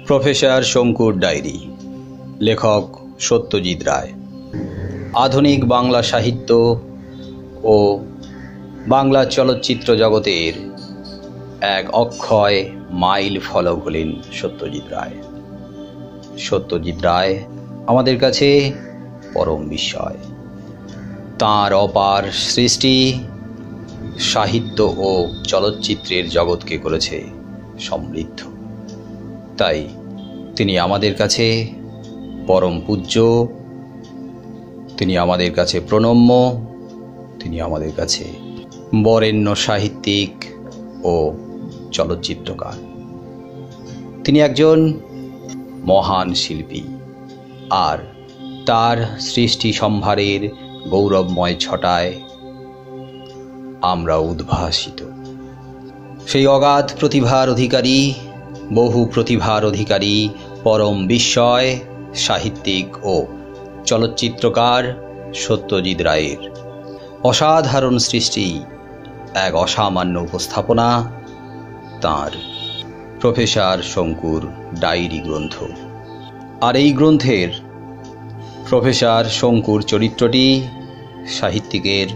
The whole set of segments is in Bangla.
প্রফেসর শঙ্কুর ডায়েরি, লেখক সত্যজিৎ রায়। আধুনিক বাংলা সাহিত্য ও বাংলা চলচ্চিত্র জগতের এক অক্ষয় মাইল ফলক হলেন সত্যজিৎ রায়। সত্যজিৎ রায় আমাদের কাছে পরম বিস্ময়। তাঁর অপার সৃষ্টি সাহিত্য ও চলচ্চিত্রের জগৎকে করেছে সমৃদ্ধ। তাই তিনি আমাদের কাছে পরম পূজ্য, তিনি আমাদের কাছে প্রণম্য, তিনি আমাদের কাছে বরেণ্য সাহিত্যিক ও চলচ্চিত্রকার। তিনি একজন মহান শিল্পী, আর তার সৃষ্টি সম্ভারের গৌরবময় ছটায় আমরা উদ্ভাসিত। সেই অগাধ প্রতিভার অধিকারী, বহু প্রতিভার অধিকারী, পরম বিস্ময় সাহিত্যিক ও চলচ্চিত্রকার সত্যজিৎ রায়ের অসাধারণ সৃষ্টি, এক অসামান্য উপস্থাপনা তাঁর প্রফেসর শঙ্কুর ডায়েরি গ্রন্থ। আর এই গ্রন্থের প্রফেসর শঙ্কুর চরিত্রটি সাহিত্যিকের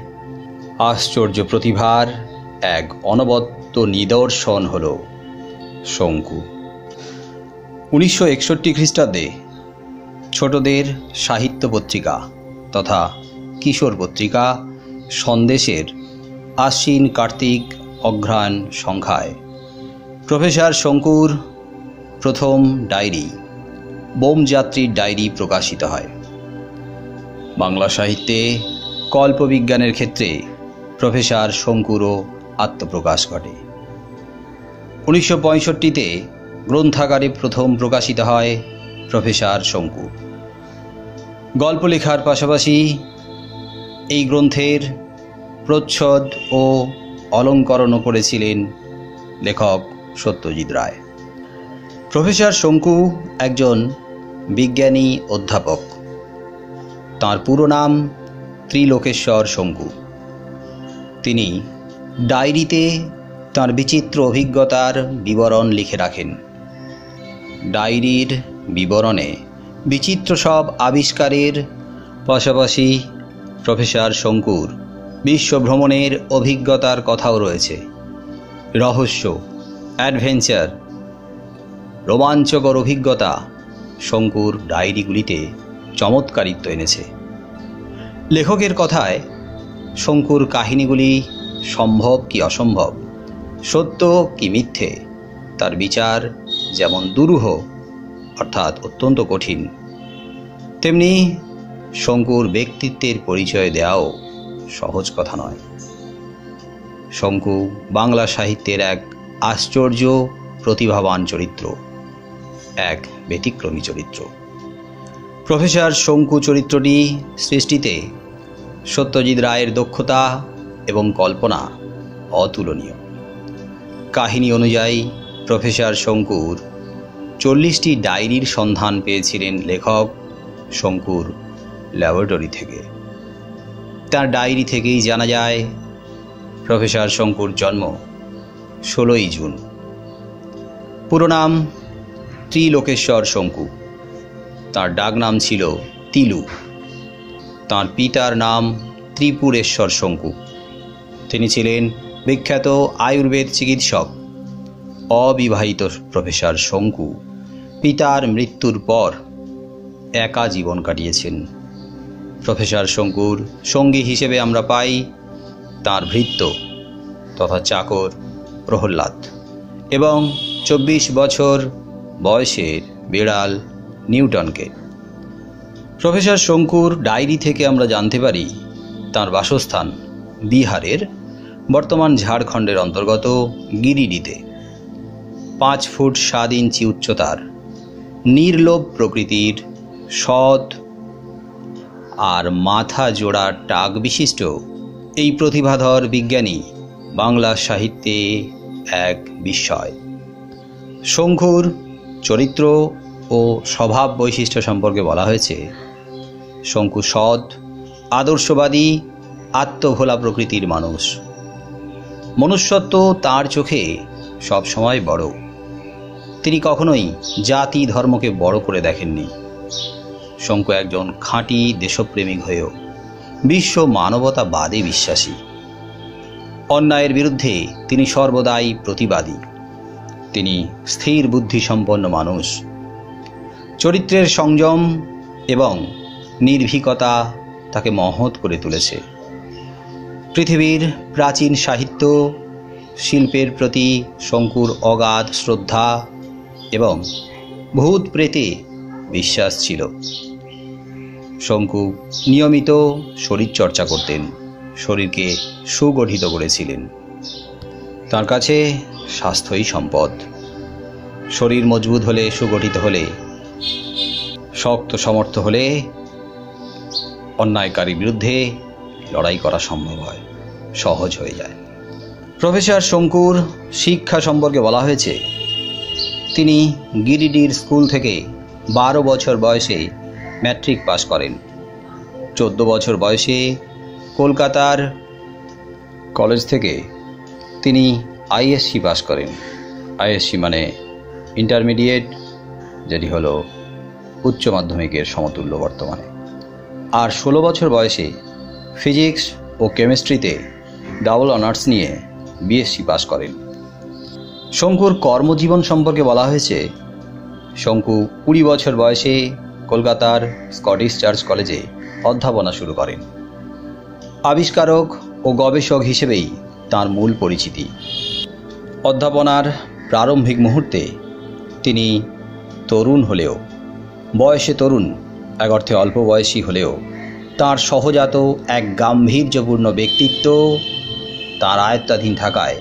আশ্চর্য প্রতিভার এক অনবদ্য নিদর্শন হল শঙ্কু। 1961 খ্রিস্টাব্দে ছোটদের সাহিত্য পত্রিকা তথা কিশোর পত্রিকা সন্দেশের আশ্বিন কার্তিক অঘ্রাণ সংখ্যায় প্রফেসর শঙ্কুর প্রথম ডায়েরি বোমযাত্রীর ডায়েরি প্রকাশিত হয়। বাংলা সাহিত্যে কল্পবিজ্ঞানের ক্ষেত্রে প্রফেসর শঙ্কুরও আত্মপ্রকাশ ঘটে। 1965-তে গ্রন্থাগারে প্রথম প্রকাশিত হয় প্রফেসর শঙ্কু। গল্প লেখার পাশাপাশি এই গ্রন্থের প্রচ্ছদ ও অলঙ্করণও করেছিলেন লেখক সত্যজিৎ রায়। প্রফেসর শঙ্কু একজন বিজ্ঞানী অধ্যাপক। তাঁর পুরো নাম ত্রিলোকেশ্বর শঙ্কু। তিনি ডায়েরিতে তাঁর বিচিত্র অভিজ্ঞতার বিবরণ লিখে রাখেন। ডায়েরির বিবরণে বিচিত্র সব আবিষ্কারের পাশাপাশি প্রফেসর শঙ্কুর বিশ্বভ্রমণের অভিজ্ঞতার কথাও রয়েছে। রহস্য, অ্যাডভেঞ্চার, রোমাঞ্চকর অভিজ্ঞতা শঙ্কুর ডায়েরিগুলিতে চমৎকারিত্ব এনেছে। লেখকের কথায় শঙ্কুর কাহিনীগুলি সম্ভব কি অসম্ভব, সত্য কি মিথ্যে, তার বিচার যেমন দুরূহ অর্থাৎ অত্যন্ত কঠিন, তেমনি শঙ্কুর ব্যক্তিত্বের পরিচয় দেওয়াও সহজ কথা নয়। শঙ্কু বাংলা সাহিত্যের এক আশ্চর্য প্রতিভাবান চরিত্র, এক ব্যতিক্রমী চরিত্র। প্রফেসর শঙ্কু চরিত্রটি সৃষ্টিতে সত্যজিৎ রায়ের দক্ষতা এবং কল্পনা অতুলনীয়। কাহিনী অনুযায়ী প্রফেসর শঙ্কুর 40টি ডায়েরির সন্ধান পেয়েছিলেন লেখক শঙ্কুর ল্যাবরেটরি থেকে। তার ডায়েরি থেকেই জানা যায় প্রফেসর শঙ্কুর জন্ম 16ই জুন। পুরো নাম ত্রিলোকেশ্বর শঙ্কু। তার ডাকনাম ছিল তিলু। তাঁর পিতার নাম ত্রিপুরেশ্বর শঙ্কু। তিনি ছিলেন বিখ্যাত আয়ুর্বেদ চিকিৎসক। অবিবাহিত প্রফেসর শঙ্কু পিতার মৃত্যুর পর একা জীবন কাটিয়েছেন। প্রফেসর শঙ্কুর সঙ্গী হিসেবে আমরা পাই তাঁর ভৃত্য তথা চাকর প্রহ্লাদ এবং 24 বছর বয়সের বিড়াল নিউটনকে। প্রফেসর শঙ্কুর ডায়েরি থেকে আমরা জানতে পারি তাঁর বাসস্থান বিহারের বর্তমান ঝাড়খণ্ডের অন্তর্গত গিরিডিতে। 5 ফুট 7 ইঞ্চি উচ্চতার, নির্লোভ প্রকৃতির, সৎ আর মাথা জোড়া টাক বিশিষ্ট এই প্রতিভাধর বিজ্ঞানী বাংলা সাহিত্যে এক বিস্ময়। শঙ্কুর চরিত্র ও স্বভাব বৈশিষ্ট্য সম্পর্কে বলা হয়েছে, শঙ্কু সৎ, আদর্শবাদী, আত্মভোলা প্রকৃতির মানুষ। মনুষ্যত্ব তাঁর চোখে সবসময় বড়। তিনি কখনোই জাতি ধর্মকে বড় করে দেখেননি। শঙ্কু একজন খাঁটি দেশপ্রেমিক হয়েও বিশ্ব মানবতাবাদে বিশ্বাসী। অন্যায়ের বিরুদ্ধে তিনি সর্বদাই প্রতিবাদী। তিনি স্থির বুদ্ধিসম্পন্ন মানুষ। চরিত্রের সংযম এবং নির্ভীকতা তাকে মহৎ করে তুলেছে। পৃথিবীর প্রাচীন সাহিত্য শিল্পের প্রতি শঙ্কুর অগাধ শ্রদ্ধা এবং ভূত প্রেতে বিশ্বাস ছিল। শঙ্কু নিয়মিত শরীরচর্চা করতেন, শরীরকে সুগঠিত করেছিলেন। তার কাছে স্বাস্থ্যই সম্পদ। শরীর মজবুত হলে, সুগঠিত হলে, শক্ত সমর্থ হলে অন্যায়কারীর বিরুদ্ধে লড়াই করা সম্ভব হয়, সহজ হয়ে যায়। প্রফেসর শঙ্কুর শিক্ষা সম্পর্কে বলা হয়েছে, তিনি গিরিডির স্কুল থেকে 12 বছর বয়সে ম্যাট্রিক পাশ করেন। 14 বছর বয়সে কলকাতার কলেজ থেকে তিনি আইএসসি পাশ করেন। আইএসসি মানে ইন্টারমিডিয়েট, যেটি হলো উচ্চ মাধ্যমিকের সমতুল্য বর্তমানে। আর 16 বছর বয়সে ফিজিক্স ও কেমিস্ট্রিতে ডাবল অনার্স নিয়ে বিএসসি পাশ করেন। শঙ্কুর কর্মজীবন সম্পর্কে বলা হয়েছে, শঙ্কু 20 বছর বয়সে কলকাতার স্কটিশ চার্চ কলেজে অধ্যাপনা শুরু করেন। আবিষ্কারক ও গবেষক হিসেবেই তার মূল পরিচিতি। অধ্যাপনার প্রারম্ভিক মুহূর্তে তিনি তরুণ হলেও, বয়সে তরুণ, এক অর্থে অল্প বয়সী হলেও তার সহজাত এক গাম্ভীর্যপূর্ণ ব্যক্তিত্ব তার আয়ত্তাধীন থাকায়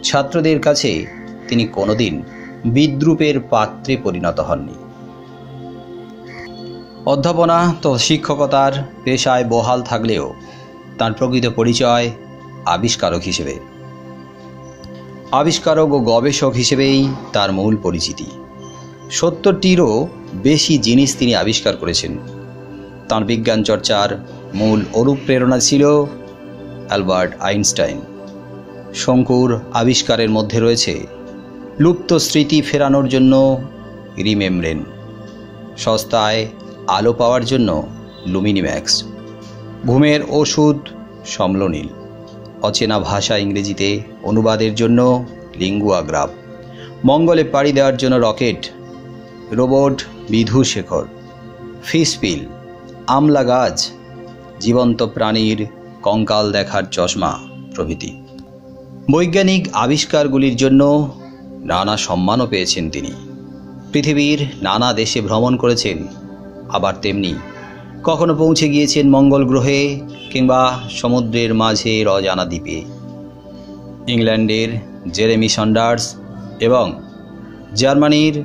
ছাত্রদের কাছে তিনি কোনোদিন বিদ্রূপের পাত্রে পরিণত হননি। অধ্যাপনা তো শিক্ষকতার পেশায় বহাল থাকলেও তার প্রকৃত পরিচয় আবিষ্কারক হিসেবে। আবিষ্কারক ও গবেষক হিসেবেই তার মূল পরিচিতি। 70টিরও বেশি জিনিস তিনি আবিষ্কার করেছেন। তাঁর বিজ্ঞান চর্চার মূল অনুপ্রেরণা ছিল অ্যালবার্ট আইনস্টাইন। শঙ্কুর আবিষ্কারের মধ্যে রয়েছে লুপ্ত স্মৃতি ফেরানোর জন্য রিমেমব্রেন, সস্তায় আলো পাওয়ার জন্য লুমিনিম্যাক্স, ঘুমের ওষুধ সমলোনীল, অচেনা ভাষা ইংরেজিতে অনুবাদের জন্য লিঙ্গুয়া গ্রাফ, মঙ্গলে পাড়ি দেওয়ার জন্য রকেট, রোবট বিধুশেখর, ফিশপিল, আমলা গাছ, জীবন্ত প্রাণীর কঙ্কাল দেখার চশমা প্রভৃতি। বৈজ্ঞানিক আবিষ্কারগুলির জন্য নানা সম্মানও পেয়েছেন তিনি। পৃথিবীর নানা দেশে ভ্রমণ করেছেন, আবার তেমনি কখনো পৌঁছে গিয়েছেন মঙ্গল গ্রহে কিংবা সমুদ্রের মাঝের অজানা দ্বীপে। ইংল্যান্ডের জেরেমি সন্ডার্স এবং জার্মানির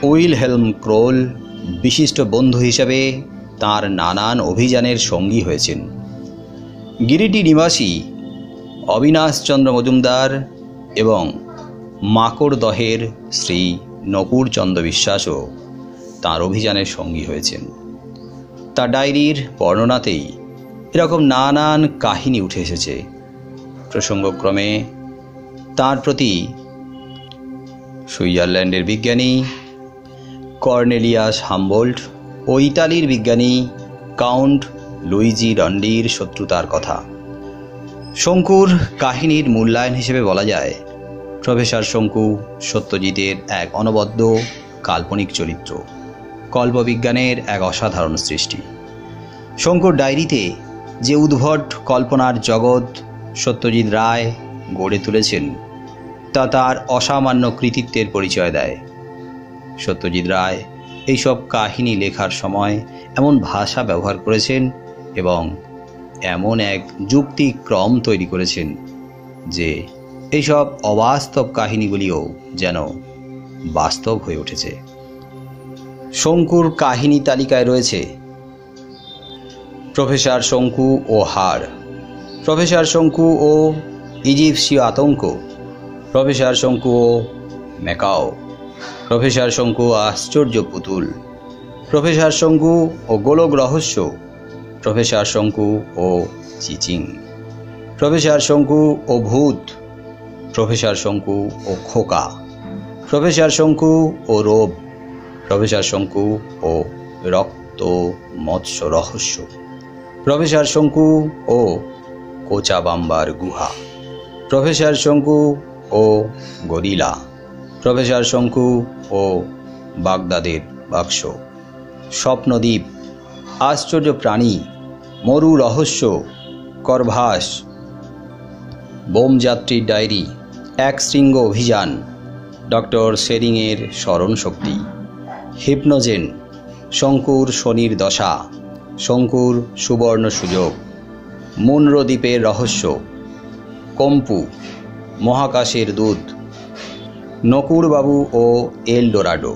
উইলহেলম ক্রোল বিশিষ্ট বন্ধু হিসাবে তাঁর নানান অভিযানের সঙ্গী হয়েছেন। গিরিডি নিবাসী অবিনাশচন্দ্র মজুমদার এবং মাকড়দহের শ্রী নকুড়চন্দ্র বিশ্বাসও তাঁর অভিযানের সঙ্গী হয়েছেন। তার ডায়েরির বর্ণনাতেই এরকম নানান কাহিনী উঠে এসেছে। প্রসঙ্গক্রমে তাঁর প্রতি সুইজারল্যান্ডের বিজ্ঞানী কর্নেলিয়াস হামবোল্ট ও ইতালির বিজ্ঞানী কাউন্ট লুইজি রন্ডির শত্রুতার কথা। শঙ্কুর কাহিনীর মূল্যায়ন হিসেবে বলা যায়, প্রফেসর শঙ্কু সত্যজিতের এক অনবদ্য কাল্পনিক চরিত্র, কল্পবিজ্ঞানের এক অসাধারণ সৃষ্টি। শঙ্কুর ডায়েরিতে যে উদ্ভট কল্পনার জগৎ সত্যজিৎ রায় গড়ে তুলেছেন তা তার অসামান্য কৃতিত্বের পরিচয় দেয়। সত্যজিৎ রায় এইসব কাহিনী লেখার সময় এমন ভাষা ব্যবহার করেছেন এবং এমন এক যুক্তিক্রম তৈরি করেছেন যে এইসব অবাস্তব কাহিনীগুলিও যেন বাস্তব হয়ে উঠেছে। শঙ্কুর কাহিনী তালিকায় রয়েছে প্রফেসর শঙ্কু ও হাড়, প্রফেসর শঙ্কু ও ইজিপসীয় আতঙ্ক, প্রফেসর শঙ্কু ও ম্যাকাও, প্রফেসর শঙ্কু ও আশ্চর্য পুতুল, প্রফেসর শঙ্কু ও গোলক রহস্য, প্রফেসর শঙ্কু ও চিচিং, প্রফেসর শঙ্কু ও ভূত, প্রফেসর শঙ্কু ও খোকা, প্রফেসর শঙ্কু ও রোব, প্রফেসর শঙ্কু ও রক্ত মৎস্য রহস্য, প্রফেসর শঙ্কু ও কোচাবাম্বার গুহা, প্রফেসর শঙ্কু ও গরিলা, প্রফেসর শঙ্কু ও বাগদাদের বাক্স, স্বপ্নদ্বীপ, আশ্চর্য প্রাণী, মরু রহস্য, করভাস, বোমযাত্রীর ডায়েরি, এক শৃঙ্গ অভিযান, ডক্টর শেরিংয়ের স্মরণ শক্তি, হিপনোজেন, শঙ্কুর শনির দশা, শঙ্কুর সুবর্ণ সুযোগ, মুনরো দ্বীপের রহস্য, কম্পু, মহাকাশের দূত, নকুরবাবু ও এল ডোরাডো,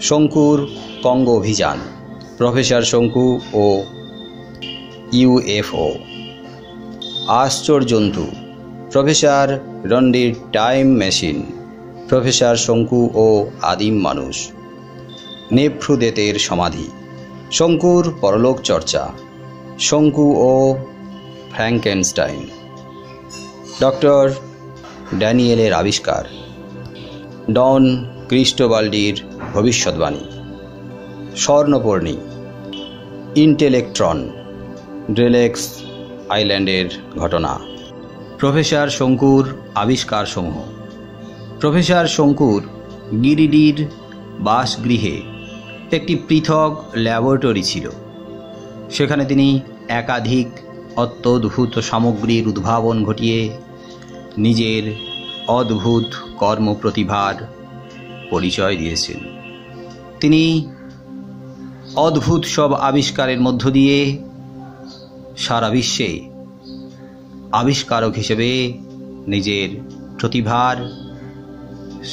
শঙ্কুর কঙ্গো অভিযান, প্রফেসর শঙ্কু ও ইউএফও, আশ্চর্যজন্তু, প্রফেসর রন্ডির টাইম মেশিন, প্রফেসর শঙ্কু ও আদিম মানুষ, নেফ্রুদেতের সমাধি, শঙ্কুর পরলোক চর্চা, শঙ্কু ও ফ্র্যাঙ্কেনস্টাইন, ডক্টর ড্যানিয়েলের আবিষ্কার, ডন ক্রিস্টোবাল্ডির ভবিষ্যৎবাণী, স্বর্ণপর্ণী, ইন্টেলেকট্রন, ড্রেলেক্স আইল্যান্ডের ঘটনা, প্রফেসর শঙ্কুর আবিষ্কারসমূহ। প্রফেসর শঙ্কুর গিরিডির বাসগৃহে একটি পৃথক ল্যাবরেটরি ছিল। সেখানে তিনি একাধিক অত্যদ্ভুত সামগ্রীর উদ্ভাবন ঘটিয়ে নিজের অদ্ভুত কর্মপ্রতিভার পরিচয় দিয়েছেন। তিনি অদ্ভুত সব আবিষ্কারের মধ্য দিয়ে সারা বিশ্বে আবিষ্কারক হিসেবে নিজের প্রতিভার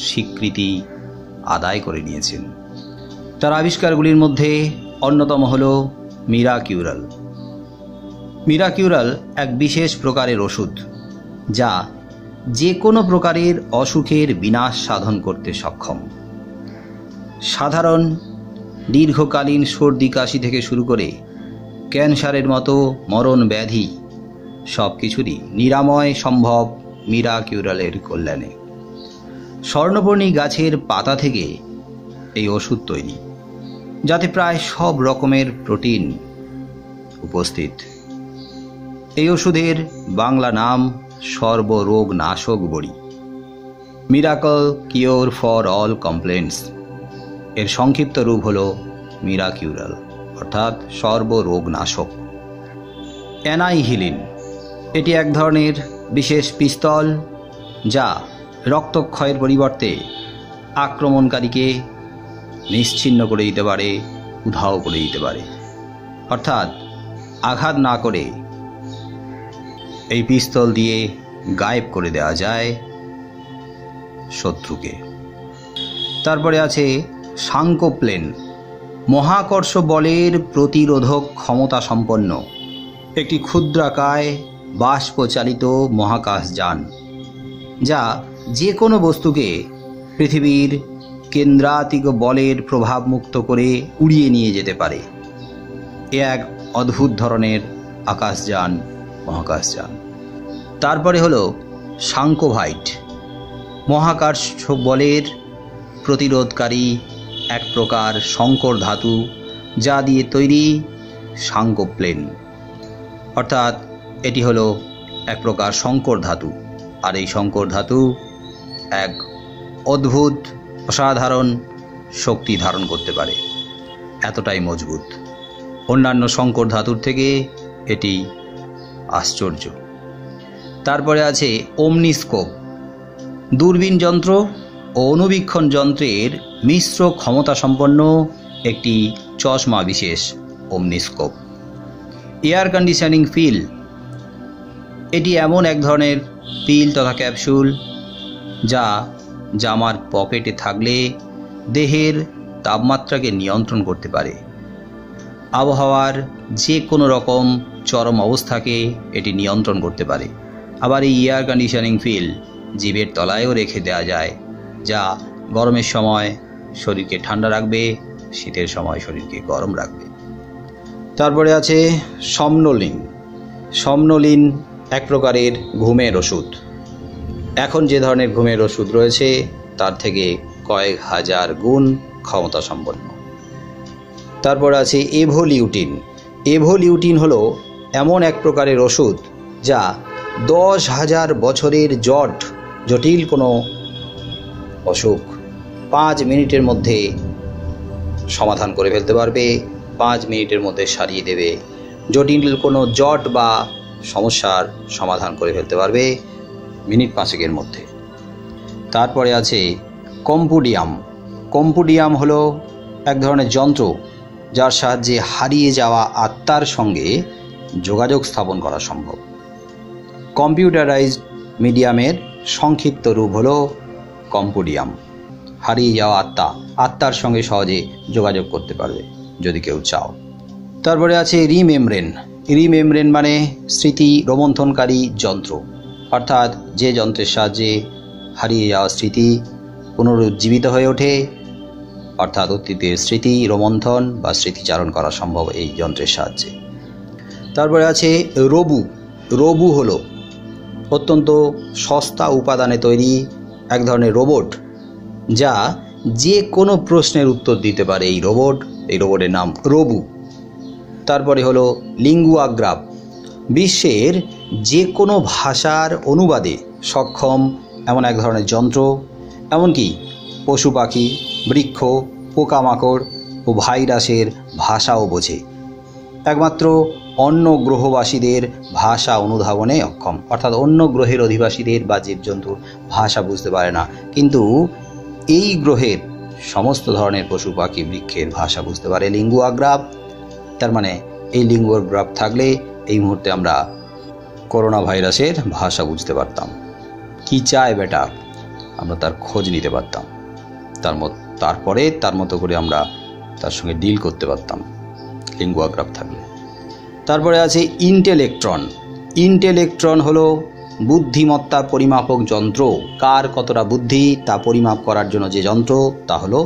স্বীকৃতি আদায় করে নিয়েছেন। তার আবিষ্কারগুলির মধ্যে অন্যতম হল মিরাকিউরাল। মিরাকিউরাল এক বিশেষ প্রকারের ওষুধ যা যে কোনো প্রকারের অসুখের বিনাশ সাধন করতে সক্ষম। সাধারণ দীর্ঘকালীন সর্দি কাশি থেকে শুরু করে ক্যান্সারের মতো মরণ ব্যাধি সব কিছুরই নিরাময় সম্ভব মিরাকিউরালের কল্যাণে। স্বর্ণপর্ণী গাছের পাতা থেকে এই ওষুধ তৈরি, যাতে প্রায় সব রকমের প্রোটিন উপস্থিত। এই ওষুধের বাংলা নাম সর্বরোগ নাশক বড়ি, miracle cure for all complaints. এর সংক্ষিপ্ত রূপ হল মিরাকিউরাল, অর্থাৎ সর্বরোগ নাশক। অ্যানাইহিলিন, এটি এক ধরনের বিশেষ পিস্তল যা রক্তক্ষয়ের পরিবর্তে আক্রমণকারীকে নিশ্চিহ্ন করে দিতে পারে, উধাও করে দিতে পারে। অর্থাৎ আঘাত না করে এই পিস্তল দিয়ে গায়েব করে দেওয়া যায় শত্রুকে। তারপরে আছে সাংকোপ্লেন, মহাকর্ষ বলের প্রতিরোধক ক্ষমতা সম্পন্ন একটি ক্ষুদ্রাকায় বাষ্পচালিত মহাকাশযান, যা যে কোনো বস্তুকে পৃথিবীর কেন্দ্রাতিক বলের প্রভাব মুক্ত করে উড়িয়ে নিয়ে যেতে পারে। এ এক অদ্ভুত ধরনের আকাশযান, মহাকাশযান। তারপরে হলো সাংকোভাইট, মহাকাশ বলের প্রতিরোধকারী এক প্রকার সংকর ধাতু, যা দিয়ে তৈরি সাংকোপ্লেন। অর্থাৎ এটি হলো এক প্রকার সংকর ধাতু, আর এই সংকর ধাতু এক অদ্ভুত অসাধারণ শক্তি ধারণ করতে পারে, এতটাই মজবুত। অন্যান্য সংকর ধাতুর থেকে এটি আশ্চর্য। তারপরে আছে ওমনিস্কোপ, দূরবীন যন্ত্র ও অনুবীক্ষণ যন্ত্রের মিশ্র ক্ষমতা সম্পন্ন একটি চশমা বিশেষ ওমনিস্কোপ। এয়ার কন্ডিশনিং পিল, এটি এমন এক ধরনের পিল তথা ক্যাপসুল যা জামার পকেটে থাকলে দেহের তাপমাত্রাকে নিয়ন্ত্রণ করতে পারে। আবহাওয়ার যে কোনো রকম চরম অবস্থাকে এটি নিয়ন্ত্রণ করতে পারে। আবার এই এয়ার কন্ডিশনিং পিল জিভের তলায়ও রেখে দেওয়া যায়, যা গরমের সময় শরীরকে ঠান্ডা রাখবে, শীতের সময় শরীরকে গরম রাখবে। তারপরে আছে সমনোলিন। সমনোলিন এক প্রকারের ঘুমের ওষুধ। এখন যে ধরনের ঘুমের ওষুধ রয়েছে তার থেকে কয়েক হাজার গুণ ক্ষমতা সম্পন্ন। তারপর আছে এভোলিউটিন। এভোলিউটিন হলো এমন এক প্রকারের ওষুধ যা 10,000 বছরের জটিল কোনো অসুখ 5 মিনিটের মধ্যে সমাধান করে ফেলতে পারবে, 5 মিনিটের মধ্যে সারিয়ে দেবে। জটিল কোনো জট বা সমস্যার সমাধান করে ফেলতে পারবে মিনিট 5 মধ্যে। তারপরে আছে কম্পুডিয়াম। কম্পুডিয়াম হলো এক ধরনের যন্ত্র যার সাহায্যে হারিয়ে যাওয়া আত্মার সঙ্গে যোগাযোগ স্থাপন করা সম্ভব। কম্পিউটারাইজড মিডিয়ামের সংক্ষিপ্ত রূপ হলো কম্পুডিয়াম। হারিয়ে যাওয়া আত্মার সঙ্গে সহজে যোগাযোগ করতে পারবে যদি কেউ চাও। তারপরে আছে রিমেমব্রেন। রিমেমব্রেন মানে স্মৃতি রোমন্থনকারী যন্ত্র, অর্থাৎ যে যন্ত্রের সাহায্যে হারিয়ে যাওয়া স্মৃতি পুনরুজ্জীবিত হয়ে ওঠে, অর্থাৎ অতীতের স্মৃতি রোমন্থন বা স্মৃতিচারণ করা সম্ভব এই যন্ত্রের সাহায্যে। তারপরে আছে রোবু। রোবু হলো অত্যন্ত সস্তা উপাদানে তৈরি এক ধরনের রোবট যা যে কোনো প্রশ্নের উত্তর দিতে পারে। এই রোবটের নাম রোবু। তারপরে হলো লিঙ্গুয়াগ্রাফ। বিশ্বের যে কোনো ভাষার অনুবাদে সক্ষম এমন এক ধরনের যন্ত্র, এমনকি পশু পাখি, বৃক্ষ, পোকামাকড় ও ভাইরাসের ভাষাও বোঝে। একমাত্র অন্য গ্রহবাসীদের ভাষা অনুধাবনে অক্ষম, অর্থাৎ অন্য গ্রহের অধিবাসীদের বা জীবজন্তুর ভাষা বুঝতে পারে না, কিন্তু এই গ্রহের সমস্ত ধরনের পশু পাখি বৃক্ষের ভাষা বুঝতে পারে লিঙ্গুয়াগ্রাফ। তার মানে এই লিঙ্গুয়াগ্রাফ থাকলে এই মুহূর্তে আমরা করোনা ভাইরাসের ভাষা বুঝতে পারতাম। কি চায় বেটা, আমরা তার খোঁজ নিতে পারতাম, তারপরে তার মতো করে আমরা তার সঙ্গে ডিল করতে পারতাম লিঙ্গুয়াগ্রাফ থাকলে। তারপরে আছে ইন্টেলেকট্রন। ইন্টেলেকট্রন হলো বুদ্ধিমত্তা পরিমাপক যন্ত্র। কার কতটা বুদ্ধি তা পরিমাপ করার জন্য যে যন্ত্র, তা হলো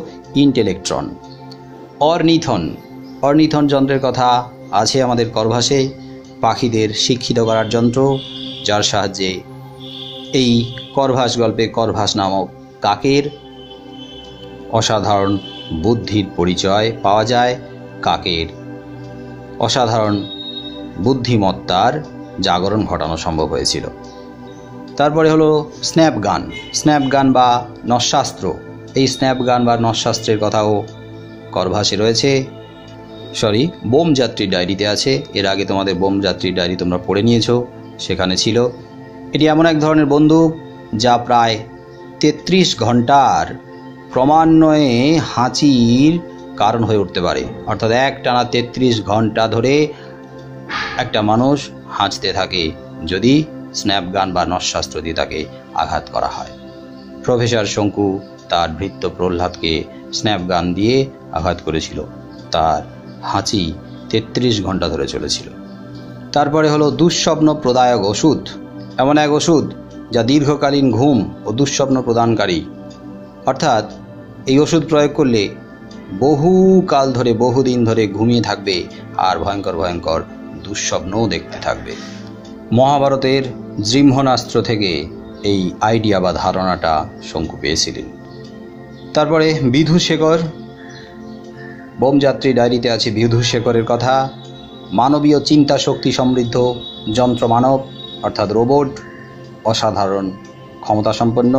ইন্টেলেকট্রন। অর্নিথন। অর্নিথন যন্ত্রের কথা আছে আমাদের করভাসে। পাখিদের শিক্ষিত করার যন্ত্র, যার সাহায্যে এই করভাস গল্পে করভাস নামক কাকের অসাধারণ বুদ্ধির পরিচয় পাওয়া যায়। কাকের অসাধারণ বুদ্ধিমত্তার জাগরণ ঘটানো সম্ভব হয়েছিল। তারপরে হলো স্ন্যাপগান। স্ন্যাপগান বা নস্যাস্ত্র। এই স্ন্যাপগান বা নস্যাস্ত্রের কথাও করভাসে রয়েছে, বোম যাত্রীর ডায়েরিতে আছে। এর আগে তোমাদের বোম যাত্রীর ডায়েরি তোমরা পড়ে নিয়েছো, সেখানে ছিল। এটি এমন এক ধরনের বন্দুক যা প্রায় 33 ঘন্টার ক্রমান্বয়ে হাঁচির কারণ হয়ে উঠতে পারে, অর্থাৎ একটানা 33 ঘন্টা ধরে একটা মানুষ হাঁচতে থাকে যদি স্ন্যাপগান বা নস্যাস্ত্র দিয়ে তাকে আঘাত করা হয়। প্রফেসর শঙ্কু তার ভৃত্য প্রহ্লাদকে স্ন্যাপগান দিয়ে আঘাত করেছিল, তার হাঁচি 33 ঘন্টা ধরে চলেছিল। তারপরে হলো দুঃস্বপ্ন প্রদায়ক ওষুধ। এমন এক ওষুধ যা দীর্ঘকালীন ঘুম ও দুঃস্বপ্ন প্রদানকারী, অর্থাৎ এই ওষুধ প্রয়োগ করলে বহুকাল ধরে বহুদিন ধরে ঘুমিয়ে থাকবে আর ভয়ঙ্কর ভয়ঙ্কর দুঃস্বপ্নও দেখতে থাকবে। মহাভারতের জিহ্বনাস্ত্র থেকে এই আইডিয়া বা ধারণাটা শঙ্কু পেয়েছিলেন। তারপরে বিধুশেখর। বোমযাত্রী ডায়েরিতে আছে বিধুশেখরের কথা। মানবীয় চিন্তা শক্তি সমৃদ্ধ যন্ত্র মানব, অর্থাৎ রোবট, অসাধারণ ক্ষমতা সম্পন্ন।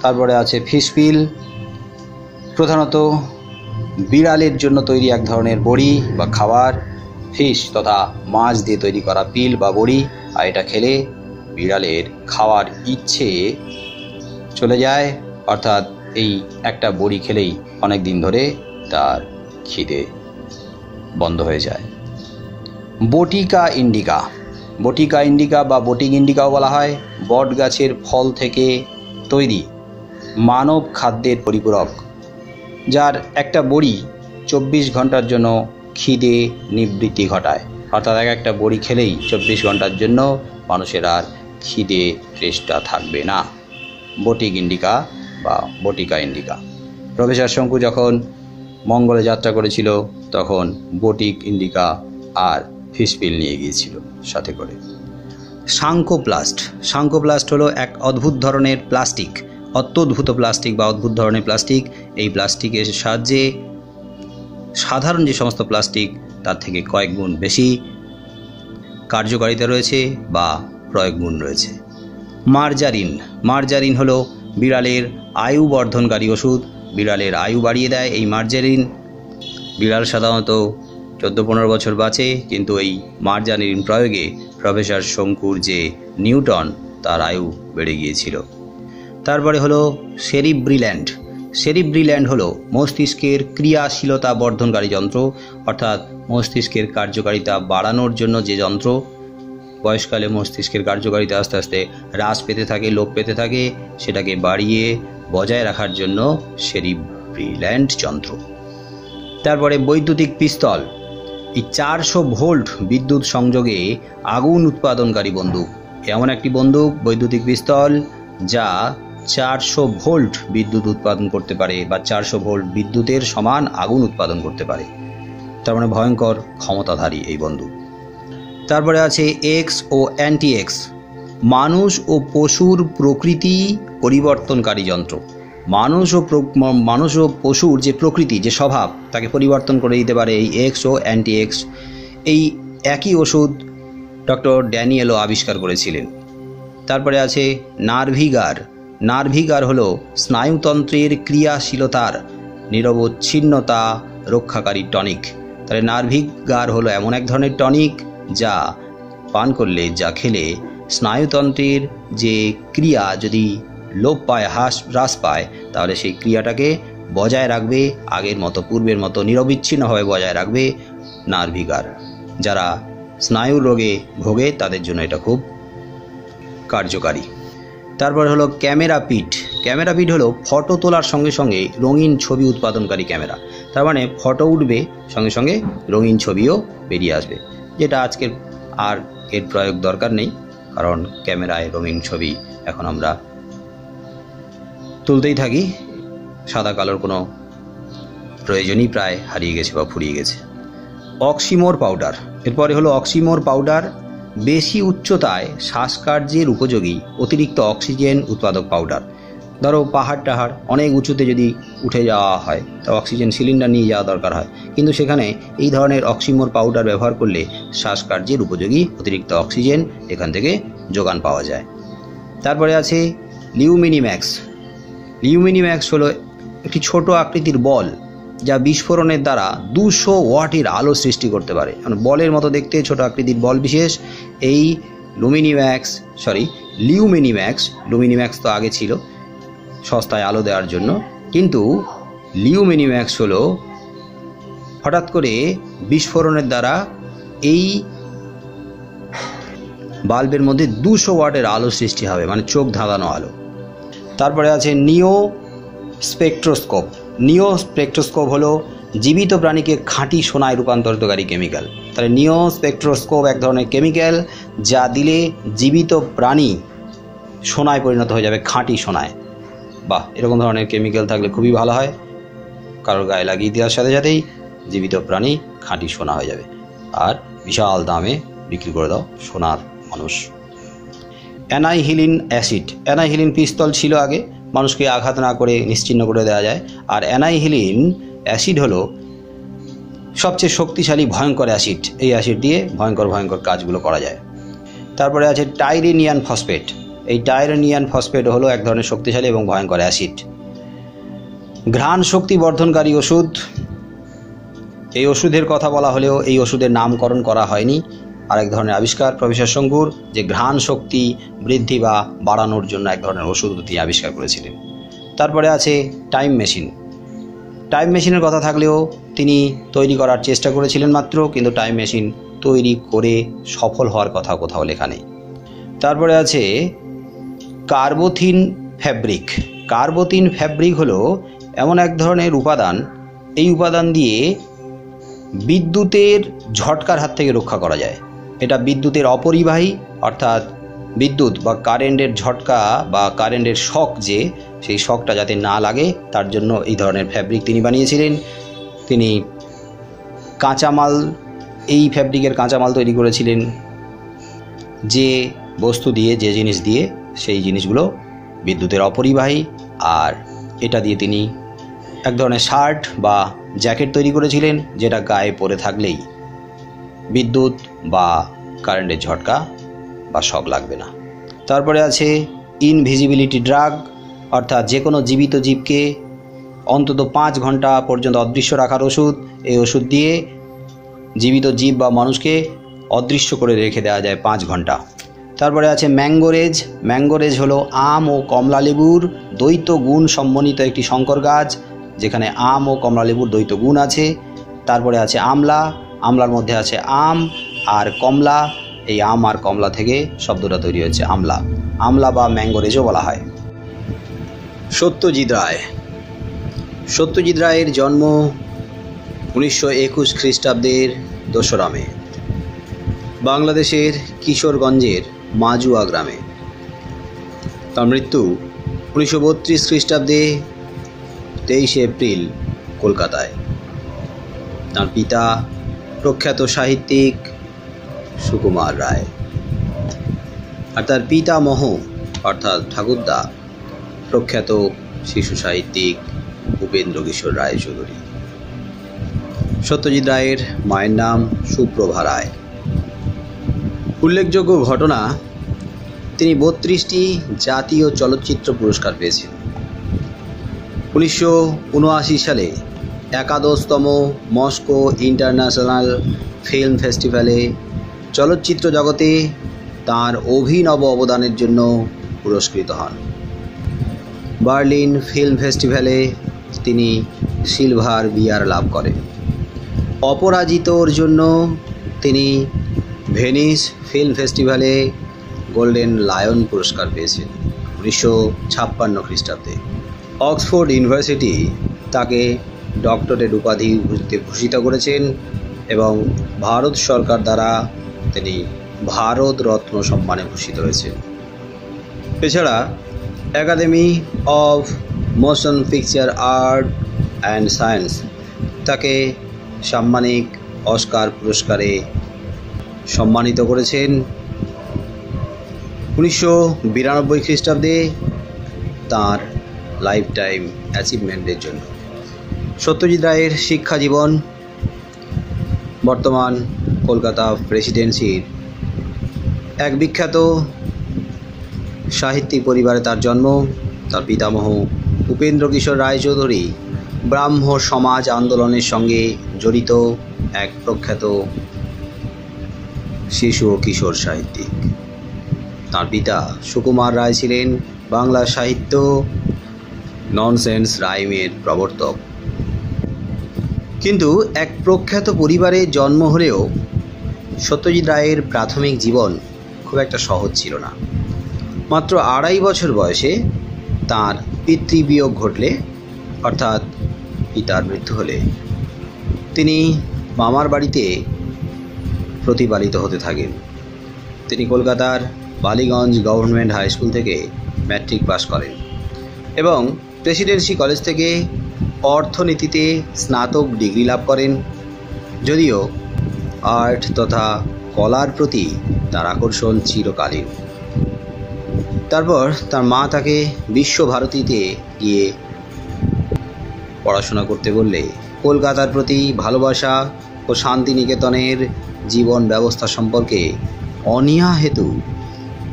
তারপরে আছে ফিশপিল। প্রধানত বিড়ালের জন্য তৈরি এক ধরনের বড়ি বা খাবার, ফিশ তথা মাছ দিয়ে তৈরি করা পিল বা বড়ি, আর এটা খেলে বিড়ালের খাওয়ার ইচ্ছে চলে যায়, অর্থাৎ এই একটা বড়ি খেলেই অনেক দিন ধরে তার খিদে বন্ধ হয়ে যায়। বটিকা ইন্ডিকা। বটিকা ইন্ডিকা বা বটিক ইন্ডিকাও বলা হয় বট গাছের ফল থেকে তৈরি মানব খাদ্যের পরিপূরক, যার একটা বড়ি 24 ঘন্টার জন্য খিদে নিবৃত্তি ঘটায়, অর্থাৎ একটা বড়ি খেলেই 24 ঘন্টার জন্য মানুষের আর খিদে চেষ্টা থাকবে না। বটিক ইন্ডিকা বা বটিকা ইন্ডিকা। প্রফেসর শঙ্কু যখন মঙ্গলে যাত্রা করেছিল তখন বটিক ইন্ডিকা আর ফিশপিল নিয়ে গিয়েছিল সাথে করে। সাংকোপ্লাস্ট। সাংকোপ্লাস্ট হলো এক অদ্ভুত ধরনের প্লাস্টিক, অত্যদ্ভুত প্লাস্টিক বা অদ্ভুত ধরনের প্লাস্টিক। এই প্লাস্টিকের সাহায্যে সাধারণ যে সমস্ত প্লাস্টিক তার থেকে কয়েক গুণ বেশি কার্যকারিতা রয়েছে বা প্রয়োগ গুণ রয়েছে। মার্জারিন। মার্জারিন হলো বিড়ালের আয়ু বর্ধনকারী ওষুধ। বিড়ালের আয়ু বাড়িয়ে দেয় এই মার্জারিন। বিড়াল সাধারণত 14-15 বছর বাঁচে, কিন্তু এই মার্জারিন প্রয়োগে প্রফেসর শঙ্কুর যে নিউটন তার আয়ু বেড়ে গিয়েছিল। তারপরে হলো সেরিব্রিল্যান্ড। সেরিব্রিল্যান্ড হলো মস্তিষ্কের ক্রিয়াশীলতা বর্ধনকারী যন্ত্র, অর্থাৎ মস্তিষ্কের কার্যকারিতা বাড়ানোর জন্য যে যন্ত্র। বয়সকালে মস্তিষ্কের কার্যকারিতা আস্তে আস্তে হ্রাস পেতে থাকে, লোপ পেতে থাকে, সেটাকে বাড়িয়ে বজায় রাখার জন্য সেরিব্রিল্যান্ড যন্ত্র। তারপরে বৈদ্যুতিক পিস্তল। এই 400 ভোল্ট বিদ্যুৎ সংযোগে আগুন উৎপাদনকারী বন্দুক। এমন একটি বন্দুক বৈদ্যুতিক পিস্তল যা 400 ভোল্ট বিদ্যুৎ উৎপাদন করতে পারে বা 400 ভোল্ট বিদ্যুতের সমান আগুন উৎপাদন করতে পারে। তার মানে ভয়ঙ্কর ক্ষমতাধারী এই বন্দুক। তারপরে আছে এক্স ও অ্যান্টি এক্স। মানুষ ও পশুর প্রকৃতি পরিবর্তনকারী যন্ত্র। মানুষ ও পশুর যে প্রকৃতি, যে স্বভাব, তাকে পরিবর্তন করে দিতে পারে এই এক্স ও অ্যান্টি এক্স। এই একই ওষুধ ডক্টর ড্যানিয়েলও আবিষ্কার করেছিলেন। তারপরে আছে নার্ভিগার। নার্ভিগার হলো স্নায়ুতন্ত্রের ক্রিয়াশীলতার নিরবচ্ছিন্নতা রক্ষাকারী টনিক। তাহলে নার্ভিগার হলো এমন এক ধরনের টনিক যা পান করলে, যা খেলে স্নায়ুতন্ত্রের যে ক্রিয়া যদি লোপ পায়, হ্রাস পায়, তাহলে সেই ক্রিয়াটাকে বজায় রাখবে, আগের মতো, পূর্বের মতো নিরবিচ্ছিন্নভাবে বজায় রাখবে নার্ভিগার। যারা স্নায়ুর রোগে ভোগে তাদের জন্য এটা খুব কার্যকারী। তারপর হলো ক্যামেরা পিট। ক্যামেরা পিট হলো ফটো তোলার সঙ্গে সঙ্গে রঙিন ছবি উৎপাদনকারী ক্যামেরা। তার মানে ফটো উঠবে, সঙ্গে সঙ্গে রঙিন ছবিও বেরিয়ে আসবে, যেটা আজকের আর এর প্রয়োগ দরকার নেই, কারণ ক্যামেরায় রঙিন ছবি এখন আমরা তুলতেই থাকি। সাদা কালোর কোনো প্রয়োজনই প্রায় হারিয়ে গেছে বা ফুরিয়ে গেছে। অক্সিমোর পাউডার। এরপরে হলো অক্সিমোর পাউডার। বেশি উচ্চতায় শ্বাসকার্যের উপযোগী অতিরিক্ত অক্সিজেন উৎপাদক পাউডার। ধরো পাহাড় টাহাড় অনেক উঁচুতে যদি উঠে যাওয়া হয় তা অক্সিজেন সিলিন্ডার নিয়ে যাওয়া দরকার হয়, কিন্তু সেখানে এই ধরনের অক্সিমোর পাউডার ব্যবহার করলে শ্বাসকার্যের উপযোগী অতিরিক্ত অক্সিজেন এখান থেকে যোগান পাওয়া যায়। তারপরে আছে লিউমিনিম্যাক্স। লিউমিনিম্যাক্স হলো একটি ছোট আকৃতির বল যা বিস্ফোরণের দ্বারা 200 ওয়াটের আলো সৃষ্টি করতে পারে। মানে বলের মতো দেখতে ছোট আকৃতির বল বিশেষ। এই লিউমিনিম্যাক্স তো আগে ছিল সস্তায় আলো দেওয়ার জন্য, কিন্তু লিউমিনিম্যাক্স হলো হঠাৎ করে বিস্ফোরণের দ্বারা এই বাল্বের মধ্যে 200 ওয়াটের আলো সৃষ্টি হবে, মানে চোখ ধাঁধানো আলো। তারপরে আছে নিও স্পেকট্রোস্কোপ। নিও স্পেকট্রোস্কোপ হলো জীবিত প্রাণীকে খাঁটি সোনায় রূপান্তরিতকারী কেমিক্যাল। তাহলে নিও স্পেকট্রোস্কোপ এক ধরনের কেমিক্যাল যা দিলে জীবিত প্রাণী সোনায় পরিণত হয়ে যাবে, খাঁটি সোনায়। বাহ, এরকম ধরনের কেমিক্যাল থাকলে খুবই ভালো হয়। কারোর গায়ে লাগিয়ে দেওয়ার সাথে সাথেই জীবিত প্রাণী খাঁটি সোনা হয়ে যাবে, আর বিশাল দামে বিক্রি করে দাও সোনার মানুষ। অ্যানাইহিলিন অ্যাসিড। অ্যানাইহিলিন পিস্তল ছিল আগে, মানুষকে আঘাত না করে নিশ্চিহ্ন করে দেওয়া যায়। আর অ্যানাইহিলিন অ্যাসিড হলো সবচেয়ে শক্তিশালী ভয়ঙ্কর অ্যাসিড। এই অ্যাসিড দিয়ে ভয়ঙ্কর কাজগুলো করা যায়। তারপরে আছে টাইরেনিয়ান ফসফেট। এই টাইরেনিয়ান ফসফেট হলো এক ধরনের শক্তিশালী এবং ভয়ঙ্কর অ্যাসিড। ঘ্রাণ শক্তি বর্ধনকারী ওষুধ। এই ওষুধের কথা বলা হলেও এই ওষুধের নামকরণ করা হয়নি। আরেক ধরনের আবিষ্কার প্রফেসর শঙ্কুর, যে ঘ্রাণ শক্তি বৃদ্ধি বা বাড়ানোর জন্য এক ধরনের ওষুধ তিনি আবিষ্কার করেছিলেন। তারপরে আছে টাইম মেশিন। টাইম মেশিনের কথা থাকলেও তিনি তৈরি করার চেষ্টা করেছিলেন মাত্র, কিন্তু টাইম মেশিন তৈরি করে সফল হওয়ার কথা কোথাও লেখা নেই। তারপরে আছে কার্বোথিন ফ্যাব্রিক। কার্বোথিন ফ্যাব্রিক হলো এমন এক ধরনের উপাদান, এই উপাদান দিয়ে বিদ্যুতের ঝটকার হাত থেকে রক্ষা করা যায়। এটা বিদ্যুতের অপরিবাহী, অর্থাৎ বিদ্যুৎ বা কারেন্টের ঝটকা বা কারেন্টের শক, যে সেই শকটা যাতে না লাগে তার জন্য এই ধরনের ফ্যাব্রিক তিনি বানিয়েছিলেন। তিনি কাঁচামাল, এই ফ্যাব্রিকের কাঁচামাল তৈরি করেছিলেন। যে বস্তু দিয়ে, যে জিনিস দিয়ে সেই জিনিসগুলো বিদ্যুতের অপরিবাহী, আর এটা দিয়ে তিনি এক ধরনের শার্ট বা জ্যাকেট তৈরি করেছিলেন, যেটা গায়ে পরে থাকলেই বিদ্যুৎ বা কারেন্টের ঝটকা বা শক লাগবে না। তারপরে আছে ইনভিজিবিলিটি ড্রাগ, অর্থাৎ যে কোনো জীবিত জীবকে অন্তত 5 ঘন্টা পর্যন্ত অদৃশ্য রাখার ওষুধ। এই ওষুধ দিয়ে জীবিত জীব বা মানুষকে অদৃশ্য করে রেখে দেওয়া যায় 5 ঘন্টা। তারপরে আছে ম্যাঙ্গোরেজ। ম্যাঙ্গোরেজ হলো আম ও কমলা লেবুর দ্বৈত গুণ সমন্বিত একটি সংকর গাছ, যেখানে আম ও কমলা লেবুর দ্বৈত গুণ আছে। তারপরে আছে আমলা। আমলার মধ্যে আছে আম আর কমলা, এই আম আর কমলা থেকে শব্দটা তৈরি হচ্ছে আমলা। আমলা বা ম্যাঙ্গোরেজও বলা হয়। সত্যজিৎ রায়। সত্যজিৎ রায়ের জন্ম 1921 খ্রিস্টাব্দের 2রা মে বাংলাদেশের কিশোরগঞ্জের মাজুয়া গ্রামে। তার মৃত্যু 1932 খ্রিস্টাব্দে 23 এপ্রিল কলকাতায়। তার পিতা প্রখ্যাত সাহিত্যিক সুকুমার রায়, আর তার পিতামহ অর্থাৎ ঠাকুরদা প্রখ্যাত শিশু সাহিত্যিক উপেন্দ্র কিশোর রায় চৌধুরী। সত্যজিৎ রায়ের মায়ের নাম সুপ্রভা রায়। উল্লেখযোগ্য ঘটনা, তিনি 32টি জাতীয় চলচ্চিত্র পুরস্কার পেয়েছেন। 1979 সালে 11তম মস্কো ইন্টারন্যাশনাল ফিল্ম ফেস্টিভ্যালে চলচ্চিত্র জগতে তাঁর অভিনব অবদানের জন্য পুরস্কৃত হন। বার্লিন ফিল্ম ফেস্টিভ্যালে তিনি সিলভার বিয়ার লাভ করেন। অপরাজিতর জন্য তিনি ভেনিস ফিল্ম ফেস্টিভ্যালে গোল্ডেন লায়ন পুরস্কার পেয়েছেন 1956 খ্রিস্টাব্দে। অক্সফোর্ড ইউনিভার্সিটি তাকে ডক্টরেট উপাধিতে ভূষিত করেছেন এবং ভারত সরকার দ্বারা তিনি ভারত রত্ন সম্মানে ভূষিত হয়েছেন। এছাড়া academy of motion picture art and science তাকে সাম্মানিক অস্কার পুরস্কারে সম্মানিত করেছেন 1992 খ্রিস্টাব্দে তাঁর লাইফ টাইম অ্যাচিভমেন্টের জন্য। সত্যজিৎ রায়ের শিক্ষা জীবন। বর্তমান কলকাতা প্রেসিডেন্সির এক বিখ্যাত সাহিত্যিক পরিবারে তার জন্ম। তার পিতামহ উপেন্দ্র কিশোর রায় চৌধুরী ব্রাহ্ম সমাজ আন্দোলনের সঙ্গে জড়িত এক প্রখ্যাত শিশু ও কিশোর সাহিত্যিক। তার পিতা সুকুমার রায় ছিলেন বাংলা সাহিত্য ননসেন্স রাইমের প্রবর্তক। কিন্তু এক প্রখ্যাত পরিবারে জন্ম হলেও সত্যজিৎ রায়ের প্রাথমিক জীবন খুব একটা সহজ ছিল না। মাত্র 2.5 বছর বয়সে তাঁর পিতৃবিয়োগ ঘটলে, অর্থাৎ পিতার মৃত্যু হলে, তিনি মামার বাড়িতে প্রতিপালিত হতে থাকেন। তিনি কলকাতার বালিগঞ্জ গভর্নমেন্ট হাই স্কুল থেকে ম্যাট্রিক পাস করেন এবং প্রেসিডেন্সি কলেজ থেকে অর্থনীতিতে স্নাতক ডিগ্রি লাভ করেন। যদিও আর্ট তথা কলার প্রতি তার আকর্ষণ চিরকালীন। তারপর তার মা তাকে বিশ্বভারতীতে গিয়ে পড়াশোনা করতে বললে কলকাতার প্রতি ভালোবাসা ও শান্তিনিকেতনের জীবন ব্যবস্থা সম্পর্কে অনীহা হেতু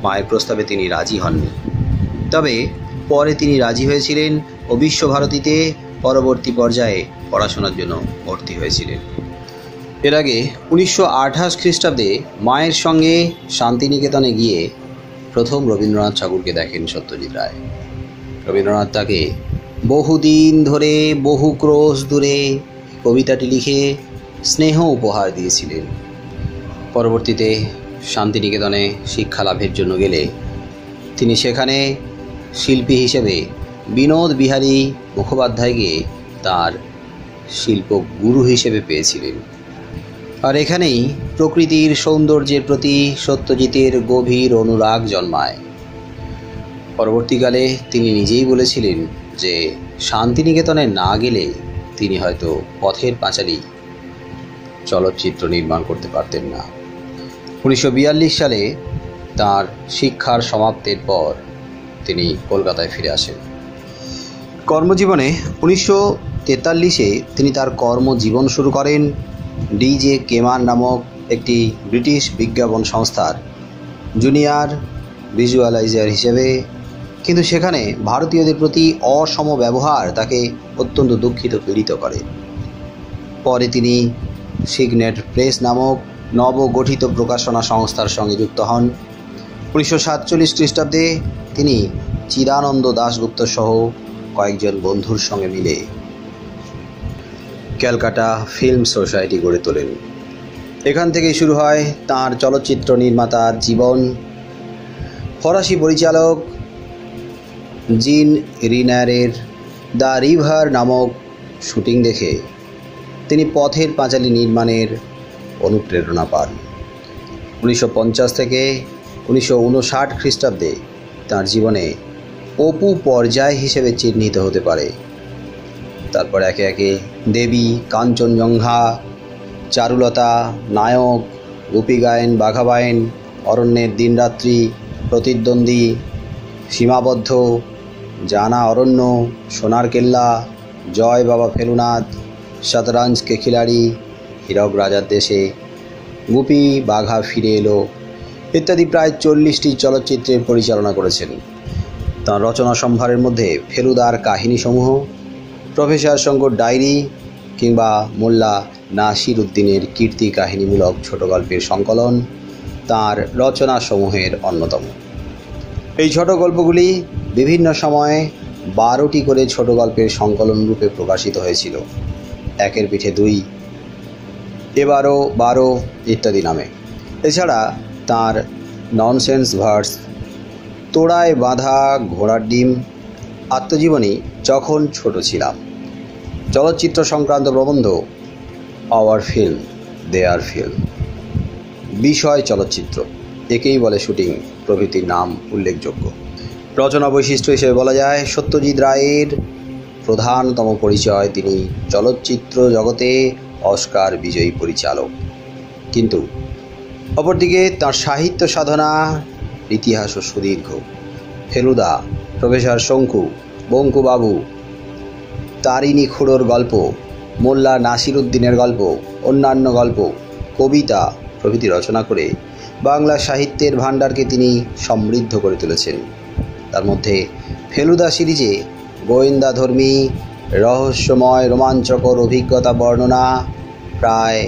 মায়ের প্রস্তাবে তিনি রাজি হননি। তবে পরে তিনি রাজি হয়েছিলেন ও বিশ্বভারতীতে পরবর্তী পর্যায়ে পড়াশোনার জন্য ভর্তি হয়েছিলেন। এর আগে 1928 খ্রিস্টাব্দে মায়ের সঙ্গে শান্তিনিকেতনে গিয়ে প্রথম রবীন্দ্রনাথ ঠাকুরকে দেখেন সত্যজিৎ রায়। রবীন্দ্রনাথ তাকে বহুদিন ধরে বহু ক্রোশ দূরে কবিতাটি লিখে স্নেহ উপহার দিয়েছিলেন। পরবর্তীতে শান্তিনিকেতনে শিক্ষা লাভের জন্য গেলে তিনি সেখানে শিল্পী হিসেবে বিনোদ বিহারী মুখোপাধ্যায়কে তার শিল্প গুরু হিসেবে পেয়েছিলেন। আর এখানেই প্রকৃতির সৌন্দর্যের প্রতি সত্যজিতের গভীর অনুরাগ জন্মায়। পরবর্তীকালে তিনি নিজেই বলেছিলেন যে শান্তিনিকেতনে না গেলে তিনি হয়তো পথের পাঁচালী চলচ্চিত্র নির্মাণ করতে পারতেন না। 1942 সালে তার শিক্ষার সমাপ্তির পর তিনি কলকাতায় ফিরে আসেন। কর্মজীবনে 1943-এ তিনি তার কর্মজীবন শুরু করেন ডিজে কেমান নামক একটি ব্রিটিশ বিজ্ঞাপন সংস্থার জুনিয়র ভিজুয়ালাইজার হিসেবে। কিন্তু সেখানে ভারতীয়দের প্রতি অসম ব্যবহার তাকে অত্যন্ত দুঃখিত পীড়িত করে। পরে তিনি সিগনেট প্রেস নামক নবগঠিত প্রকাশনা সংস্থার সঙ্গে যুক্ত হন। 1947 খ্রিস্টাব্দে তিনি চিদানন্দ দাশগুপ্ত সহ কয়েকজন বন্ধুর সঙ্গে মিলে ক্যালকাটা ফিল্ম সোসাইটি গড়ে তোলেন। এখান থেকেই শুরু হয় তাঁর চলচ্চিত্র নির্মাতার জীবন। ফরাসি পরিচালক জিন রিনারের দ্য রিভার নামক শুটিং দেখে তিনি পথের পাঁচালী নির্মাণের অনুপ্রেরণা পান। 1950 থেকে 1959 খ্রিস্টাব্দে তাঁর জীবনে অপু পর্যায় হিসেবে চিহ্নিত হতে পারে। তারপর একে একে দেবী, কাঞ্চনজঙ্ঘা, চারুলতা, নায়ক, গোপীগায়েন, বাঘাবায়েন, অরণ্যের দিনরাত্রি, প্রতিদ্বন্দ্বী, সীমাবদ্ধ, জানা অরণ্য, সোনার কেল্লা, জয় বাবা ফেলুনাথ, শতরঞ্জ কে খিলাড়ি, হীরক রাজার দেশে, গুপি বাঘা ফিরে এলো ইত্যাদি প্রায় 40টি চলচ্চিত্রের পরিচালনা করেছেন। তাঁর রচনা সম্ভারের মধ্যে ফেলুদার কাহিনীসমূহ, প্রফেসর শঙ্কর ডায়েরি কিংবা মোল্লা নাসির উদ্দিনের কীর্তি কাহিনীমূলক ছোট গল্পের সংকলন তাঁর রচনাসমূহের অন্যতম। এই ছোট গল্পগুলি বিভিন্ন সময়ে 12টি করে ছোট গল্পের সংকলন রূপে প্রকাশিত হয়েছিল, একের পিঠে 2, এবারও 12 ইত্যাদি নামে। এছাড়া তাঁর ননসেন্স ভার্স, তোড়ায় বাঁধা ঘোড়ার ডিম, আত্মজীবনী যখন ছোট ছিলাম, চলচ্চিত্র সংক্রান্ত প্রবন্ধ আওয়ার ফিল্ম দেয়ার ফিল্ম, বিষয় চলচ্চিত্র, একেই বলে শুটিং প্রভৃতির নাম উল্লেখযোগ্য। রচনা বৈশিষ্ট্য হিসেবে বলা যায় সত্যজিৎ রায়ের প্রধানতম পরিচয় তিনি চলচ্চিত্র জগতে অস্কার বিজয়ী পরিচালক। কিন্তু অপরদিকে তাঁর সাহিত্য সাধনা ইতিহাসও সুদীর্ঘ। ফেলুদা, প্রফেসর শঙ্কু, বঙ্কুবাবু, তারিণী খুড়োর গল্প, মোল্লা নাসির উদ্দিনের গল্প, অন্যান্য গল্প, কবিতা প্রভৃতি রচনা করে বাংলা সাহিত্যের ভাণ্ডারকে তিনি সমৃদ্ধ করে তুলেছেন। তার মধ্যে ফেলুদা সিরিজে গোয়েন্দাধর্মী, রহস্যময়, রোমাঞ্চকর অভিজ্ঞতা বর্ণনা প্রায়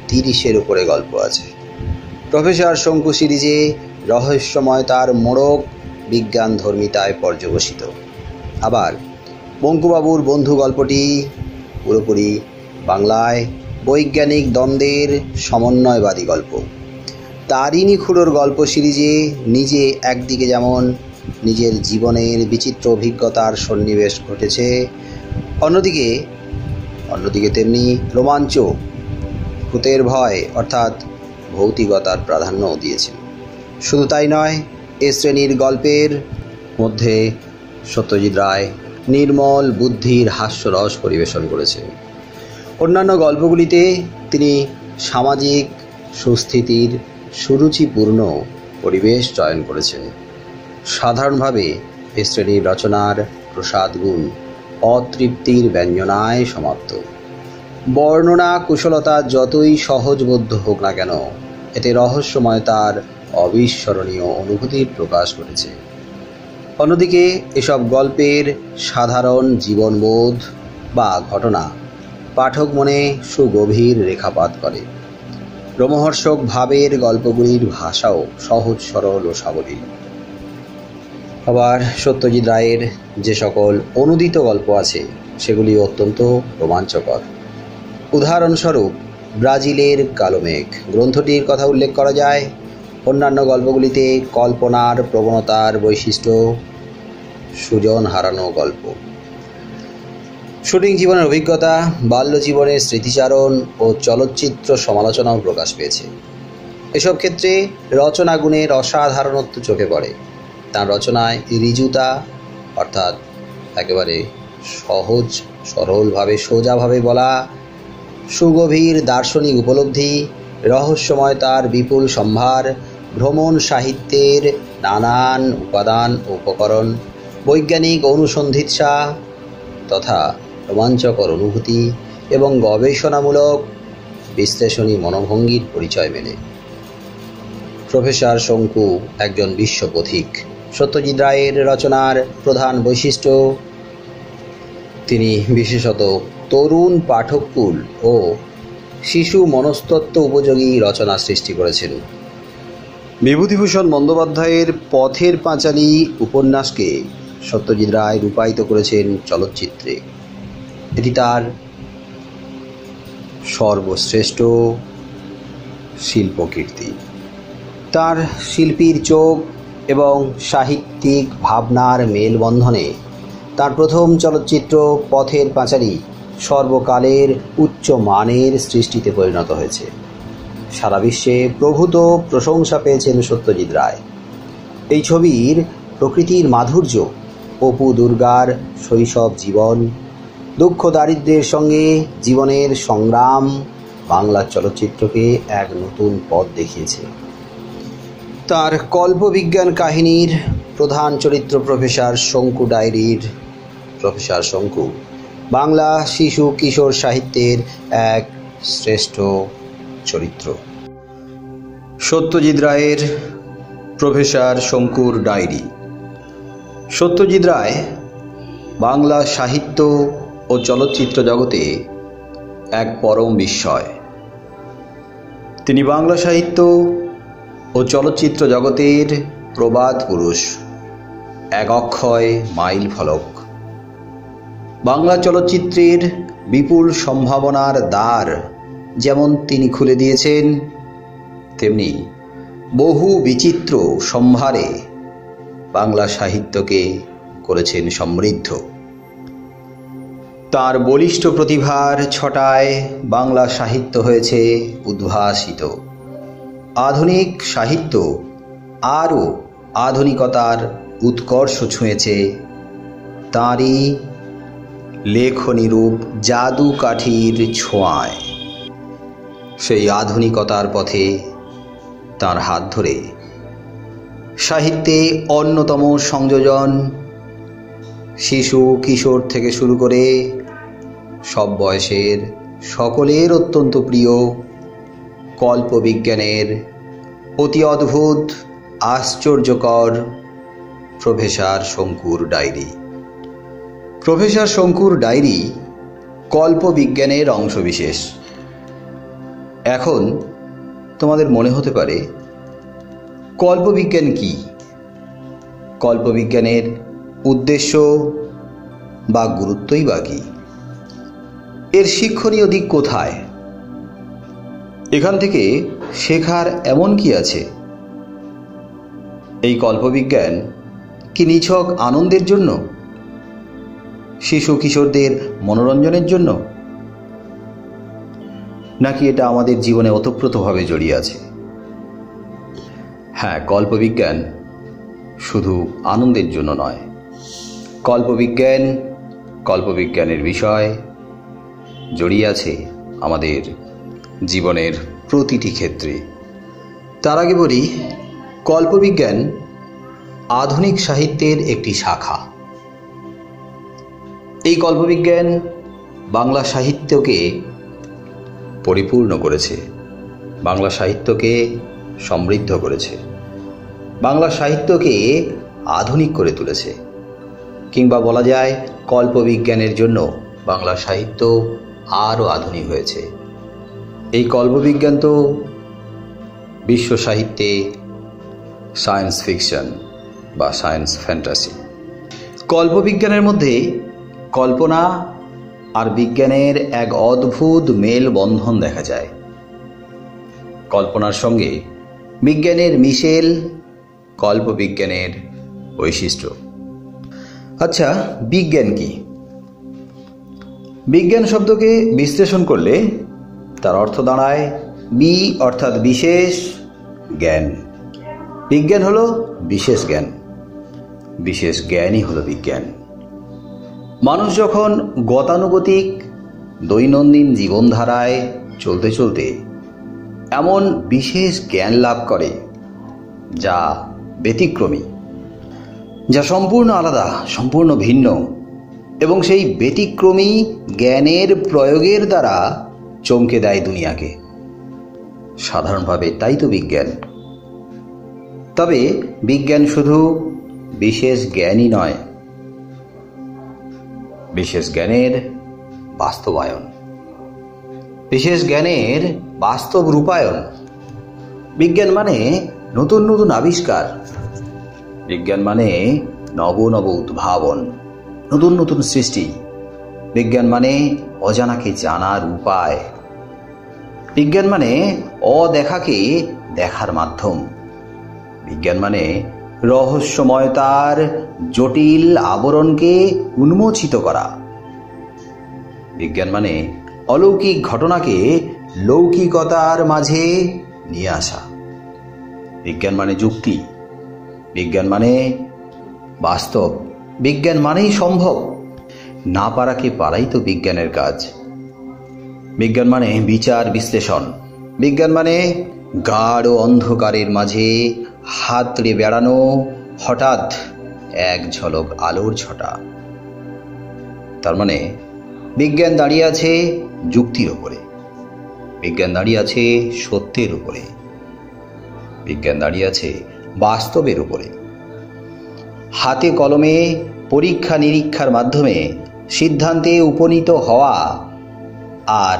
30-এর উপরে গল্প আছে। প্রফেসর শঙ্কু সিরিজে রহস্যময়তার মোড়ক বিজ্ঞানধর্মিতায় পর্যবসিত। আবার বঙ্কুবাবুর বন্ধু গল্পটি পুরোপুরি বাংলায় বৈজ্ঞানিক দ্বন্দ্বের সমন্বয়বাদী গল্প। তারিণী খুড়োর গল্প সিরিজে নিজে একদিকে যেমন নিজের জীবনের বিচিত্র অভিজ্ঞতার সন্নিবেশ ঘটেছে, অন্যদিকে তেমনি রোমাঞ্চ, ভূতের ভয় অর্থাৎ ভৌতিকতার প্রাধান্যও দিয়েছেন। শুধু তাই নয়, এ শ্রেণীর গল্পের মধ্যে সত্যজিৎ রায় নির্মল বুদ্ধির হাস্যরস পরিবেশন করেছেন। অন্যান্য গল্পগুলিতে তিনি সামাজিক সুস্থিতির সুরুচিপূর্ণ পরিবেশ চয়ন করেছেন। সাধারণভাবে এ শ্রেণীর রচনার প্রসাদ গুণ অতৃপ্তির ব্যঞ্জনায় সমাপ্ত। বর্ণনা কুশলতা যতই সহজবোধ্য হোক না কেন, এতে রহস্যময়তার অবিস্মরণীয় অনুভূতির প্রকাশ ঘটেছে। অন্যদিকে এসব গল্পের সাধারণ জীবনবোধ বা ঘটনা পাঠক মনে সুগভীর রেখাপাত করে। রোমহর্ষক ভাবের গল্পগুলির ভাষাও সহজ সরল ও সাবলীল। আবার সত্যজিৎ রায়ের যে সকল অনুদিত গল্প আছে সেগুলি অত্যন্ত রোমাঞ্চকর। উদাহরণস্বরূপ ব্রাজিলের কালো মেঘ গ্রন্থটির কথা উল্লেখ করা যায়। অন্যান্য গল্পগুলিতে কল্পনার প্রবণতার বৈশিষ্ট্য, সুজন হারানো গল্প, শুটিং জীবনের অভিজ্ঞতা, বাল্য জীবনের স্মৃতিচারণ ও চলচ্চিত্র সমালোচনাও প্রকাশ পেয়েছে। এসব ক্ষেত্রে রচনা গুণের অসাধারণত্ব চোখে পড়ে। তাঁর রচনায় ঋজুতা অর্থাৎ একেবারে সহজ সরলভাবে সোজাভাবে বলা, সুগভীর দার্শনিক উপলব্ধি, রহস্যময়তার বিপুল সম্ভার, ভ্রমণ সাহিত্যের নানান উপাদান ও উপকরণ, বৈজ্ঞানিক অনুসন্ধিৎসা তথা রোমাঞ্চকর অনুভূতি এবং গবেষণামূলক বিশ্লেষণী মনোভঙ্গির পরিচয় মেলে। প্রফেসর শঙ্কু একজন বিশ্বপথিক। সত্যজিৎ রায়ের রচনার প্রধান বৈশিষ্ট্য, তিনি বিশেষত তরুণ পাঠককুল ও শিশু মনস্তত্ত্ব উপযোগী রচনা সৃষ্টি করেছেন। বিভূতিভূষণ বন্দ্যোপাধ্যায়ের পথের পাঁচালী উপন্যাসকে সত্যজিৎ রায় রূপায়িত করেছেন চলচ্চিত্রে। এটি তার সর্বশ্রেষ্ঠ শিল্পকীর্তি। তার শিল্পীর চোখ এবং সাহিত্যিক ভাবনার মেলবন্ধনে তার প্রথম চলচ্চিত্র পথের পাঁচালী সর্বকালের উচ্চ মানের সৃষ্টিতে পরিণত হয়েছে। সারা বিশ্বে প্রভূত প্রশংসা পেয়েছেন সত্যজিৎ রায়। এই ছবির প্রকৃতির মাধুর্য, অপু দুর্গার শৈশব জীবন, দুঃখ দারিদ্র্যের সঙ্গে জীবনের সংগ্রাম বাংলা চলচ্চিত্রকে এক নতুন পথ দেখিয়েছে। তার কল্পবিজ্ঞান কাহিনীর প্রধান চরিত্র প্রফেসর শঙ্কু ডায়েরির প্রফেসর শঙ্কু বাংলা শিশু কিশোর সাহিত্যের এক শ্রেষ্ঠ চরিত্র। সত্যজিৎ রায়ের প্রফেসর শঙ্কুর ডায়েরি। সত্যজিৎ রায় বাংলা সাহিত্য ও চলচ্চিত্র জগতে এক পরম বিস্ময়। তিনি বাংলা সাহিত্য ও চলচ্চিত্র জগতের প্রবাদ পুরুষ, এক অক্ষয় মাইল ফলক। বাংলা চলচ্চিত্রের বিপুল সম্ভাবনার দ্বার যেমন তিনি খুলে দিয়েছেন, তেমনি বহু বিচিত্র সম্ভারে বাংলা সাহিত্যকে করেছেন সমৃদ্ধ। তার বলিষ্ঠ প্রতিভার ছটায় বাংলা সাহিত্য হয়েছে উদ্ভাসিত। আধুনিক সাহিত্য আরও আধুনিকতার উৎকর্ষ ছুঁয়েছে তাঁরই লেখনীরূপ জাদু কাঠির ছোঁয়ায়। সেই আধুনিকতার পথে তাঁর হাত ধরে সাহিত্যে অন্যতম সংযোজন, শিশু কিশোর থেকে শুরু করে সব বয়সের সকলের অত্যন্ত প্রিয় কল্পবিজ্ঞানের অতি অদ্ভুত আশ্চর্যকর প্রফেসর শঙ্কুর ডায়েরি। প্রফেসর শঙ্কুর ডায়েরি কল্পবিজ্ঞানের অংশবিশেষ। এখন তোমাদের মনে হতে পারে, কল্পবিজ্ঞান কি? কল্পবিজ্ঞানের উদ্দেশ্য বা গুরুত্বই বা কি? এর শিক্ষণীয় দিক কোথায়? এখান থেকে শেখার এমন কি আছে? এই কল্পবিজ্ঞান কি নিছক আনন্দের জন্য, শিশু কিশোরদের মনোরঞ্জনের জন্য, নাকি এটা আমাদের জীবনে ওতপ্রোতভাবে জড়িয়ে আছে? হ্যাঁ, কল্পবিজ্ঞান শুধু আনন্দের জন্য নয়। কল্পবিজ্ঞানের বিষয় জড়িয়ে আছে আমাদের জীবনের প্রতিটি ক্ষেত্রে। তার আগে বলি, কল্পবিজ্ঞান আধুনিক সাহিত্যের একটি শাখা। এই কল্পবিজ্ঞান বাংলা সাহিত্যকে পরিপূর্ণ করেছে, বাংলা সাহিত্যকে সমৃদ্ধ করেছে, বাংলা সাহিত্যকে আধুনিক করে তুলেছে। কিংবা বলা যায়, কল্পবিজ্ঞানের জন্য বাংলা সাহিত্য আরও আধুনিক হয়েছে। এই কল্পবিজ্ঞান তো বিশ্ব সাহিত্যে সায়েন্স ফিকশন বা সায়েন্স ফ্যান্টাসি। কল্পবিজ্ঞানের মধ্যে কল্পনা আর বিজ্ঞানের এক অদ্ভুত মেলবন্ধন দেখা যায়। কল্পনার সঙ্গে বিজ্ঞানের মিশেল কল্পবিজ্ঞানের বৈশিষ্ট্য। আচ্ছা, বিজ্ঞান কি? বিজ্ঞান শব্দকে বিশ্লেষণ করলে তার অর্থ দাঁড়ায় বি অর্থাৎ বিশেষ জ্ঞান। বিজ্ঞান হলো বিশেষ জ্ঞান, বিশেষ জ্ঞানই হলো বিজ্ঞান। মানুষ যখন গতানুগতিক দৈনন্দিন জীবনধারায় চলতে চলতে এমন বিশেষ জ্ঞান লাভ করে, যা ব্যতিক্রমী, যা সম্পূর্ণ আলাদা, সম্পূর্ণ ভিন্ন, এবং সেই ব্যতিক্রমী জ্ঞানের প্রয়োগের দ্বারা চমকে দেয় দুনিয়াকে। সাধারণভাবে তাই তো বিজ্ঞান। তবে বিজ্ঞান শুধু বিশেষ জ্ঞানই নয়, বিশেষ জ্ঞানের বাস্তবায়ন, বিশেষ জ্ঞানের বাস্তব রূপায়ণ। বিজ্ঞান মানে নতুন নতুন আবিষ্কার, বিজ্ঞান মানে নব নব উদ্ভাবন, নতুন নতুন সৃষ্টি। বিজ্ঞান মানে অজানাকে জানার উপায়। বিজ্ঞান মানে অদেখাকে দেখার মাধ্যম। বিজ্ঞান মানে রহস্যময়তার জটিল আবরণকে উন্মোচিত করা। বিজ্ঞান মানে অলৌকিক ঘটনাকে লৌকিকতার মাঝে নিয়ে আসা। বিজ্ঞান মানে যুক্তি, বিজ্ঞান মানে বাস্তব, বিজ্ঞান মানেই সম্ভব। না পারাকে পারাই তো বিজ্ঞানের কাজ। বিজ্ঞান মানে বিচার বিশ্লেষণ। বিজ্ঞান মানে গাঢ় অন্ধকারের মাঝে হাতড়ে বেড়ানো হঠাৎ এক ঝলক আলোর ছটা। তার মানে বিজ্ঞান দাঁড়িয়ে আছে যুক্তির উপরে, বিজ্ঞান দাঁড়িয়ে আছে সত্যের উপরে, বিজ্ঞান দাঁড়িয়ে আছে বাস্তবের উপরে। হাতে কলমে পরীক্ষা নিরীক্ষার মাধ্যমে সিদ্ধান্তে উপনীত হওয়া আর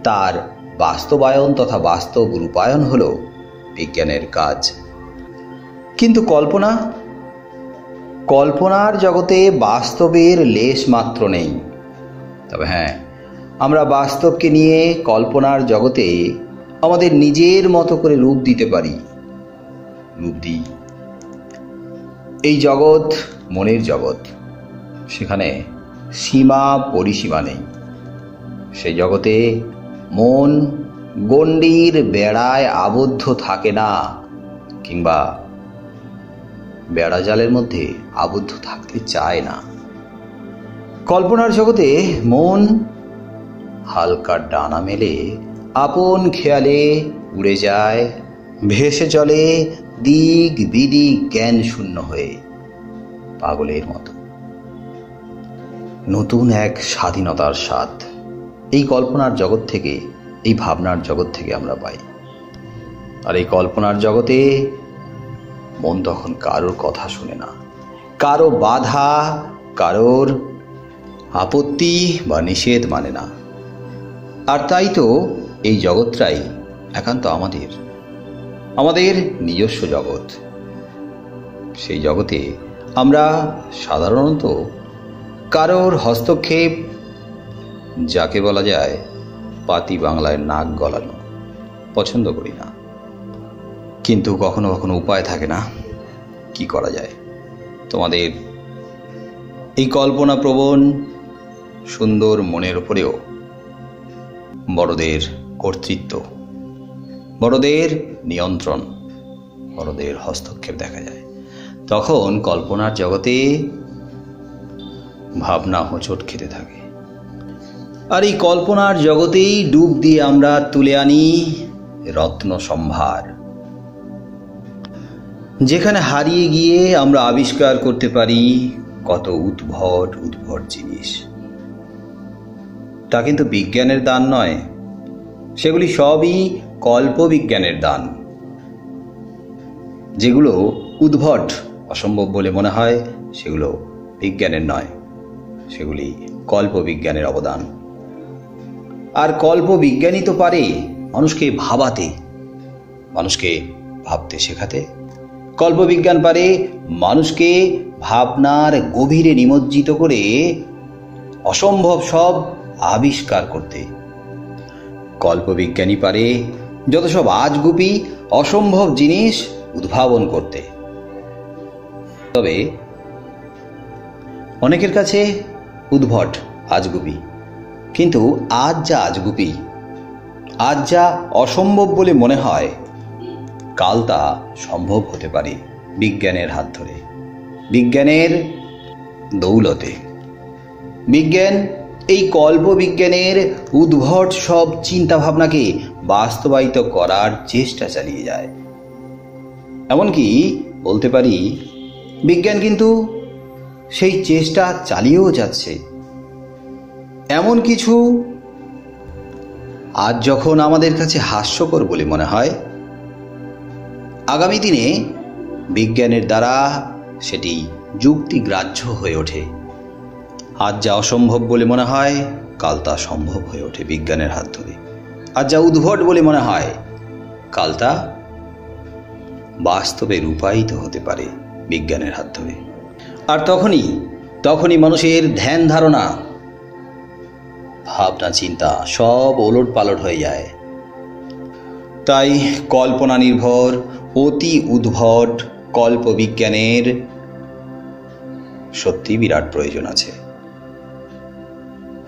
তার বাস্তবায়ন তথা বাস্তব রূপায়ণ হল বিজ্ঞানের কাজ। কিন্তু কল্পনার জগতে বাস্তবের লেশ মাত্র নেই। তবে হ্যাঁ, আমরা বাস্তবকে নিয়ে কল্পনার জগতে আমাদের নিজের মতো করে রূপ দিতে পারি, রূপ দিই। এই জগৎ মনের জগৎ, সেখানে সীমা পরিসীমা নেই। সেই জগতে মন গণ্ডির বেড়ায় আবদ্ধ থাকে না, কিংবা বেড়াজালের মধ্যে আবদ্ধ থাকতে চায় না। কল্পনার জগতে মন হালকা ডানা মেলে আপন খেয়ালে উড়ে যায়, ভেসে চলে দিক বিদিক জ্ঞান শূন্য হয়ে, পাগলের মতো। নতুন এক স্বাধীনতার স্বাদ এই কল্পনার জগৎ থেকে, এই ভাবনার জগৎ থেকে আমরা পাই। আর এই কল্পনার জগতে মন তখন কারোর কথা শুনে না, কারো বাধা, কারোর আপত্তি বা নিষেধ মানে না। আর তাই তো এই জগৎটাই একান্ত আমাদের নিজস্ব জগৎ। সেই জগতে আমরা সাধারণত কারোর হস্তক্ষেপ, যাকে বলা যায় পাতি বাংলায় নাক গলানো, পছন্দ করি না। কিন্তু কখনো কখনো উপায় থাকে না, কি করা যায়। তোমাদের এই কল্পনাপ্রবণ সুন্দর মনের উপরেও বড়দের কর্তৃত্ব, বড়দের নিয়ন্ত্রণ, বড়দের হস্তক্ষেপ দেখা যায়। তখন কল্পনার জগতে ভাবনা হোঁচট খেতে থাকে। আর এই কল্পনার জগতেই ডুব দিয়ে আমরা তুলে আনি রত্ন সম্ভার, যেখানে হারিয়ে গিয়ে আমরা আবিষ্কার করতে পারি কত উদ্ভট জিনিস। তা কিন্তু বিজ্ঞানের দান নয়, সেগুলি সবই কল্পবিজ্ঞানের দান। যেগুলো উদ্ভট, অসম্ভব বলে মনে হয়, সেগুলো বিজ্ঞানের নয়, সেগুলি কল্পবিজ্ঞানের অবদান। আর কল্পবিজ্ঞানই তো পারে মানুষকে ভাবাতে, মানুষকে ভাবতে শেখাতে। কল্পবিজ্ঞান পারে মানুষকে ভাবনার গভীরে নিমজ্জিত করে অসম্ভব সব আবিষ্কার করতে। কল্পবিজ্ঞানী পারে যত সব আজগুবি অসম্ভব জিনিস উদ্ভাবন করতে। তবে অনেকের কাছে উদ্ভট আজগুবি, কিন্তু আজ যা আজগুবি, আজ যা অসম্ভব বলে মনে হয়, কাল তা সম্ভব হতে পারে বিজ্ঞানের হাত ধরে, বিজ্ঞানের দৌলতে। বিজ্ঞান এই কল্পবিজ্ঞানের উদ্ভট সব চিন্তাভাবনাকে বাস্তবায়িত করার চেষ্টা চালিয়ে যায়। এমনকি বলতে পারি বিজ্ঞান কিন্তু সেই চেষ্টা চালিয়েও যাচ্ছে। এমন কিছু আজ যখন আমাদের কাছে হাস্যকর বলে মনে হয়, আগামী দিনে বিজ্ঞানের দ্বারা সেটি যুক্তিগ্রাহ্য হয়ে ওঠে। আজ যা অসম্ভব বলে মনে হয়, কাল তা সম্ভব হয়ে ওঠে বিজ্ঞানের হাত ধরে। আজ যা উদ্ভট বলে মনে হয়, কাল তা বাস্তবে রূপায়িত হতে পারে বিজ্ঞানের হাত ধরে। আর তখনই মানুষের ধ্যান ধারণা, ভাবনা চিন্তা সব ওলট পালট হয়ে যায়। তাই কল্পনা নির্ভর অতি উদ্ভট কল্পবিজ্ঞানের সত্যি বিরাট প্রয়োজন আছে।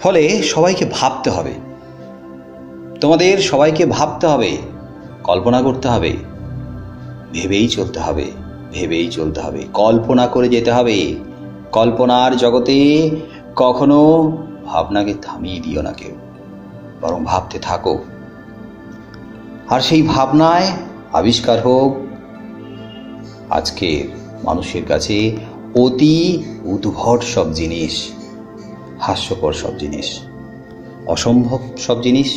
ফলে সবাইকে ভাবতে হবে, তোমাদের সবাইকে ভাবতে হবে, কল্পনা করতে হবে, ভেবেই চলতে হবে, ভেবেই চলতে হবে, কল্পনা করে যেতে হবে। কল্পনার জগতে কখনো ভাবনাকে থামিয়ে দিও না কেউ, বরং ভাবতে থাকো। আর সেই ভাবনায় আবিষ্কার হোক আজকের মানুষের কাছে অতি উদ্ভট সব জিনিস, হাস্যকর সব জিনিস, অসম্ভব সব জিনিস।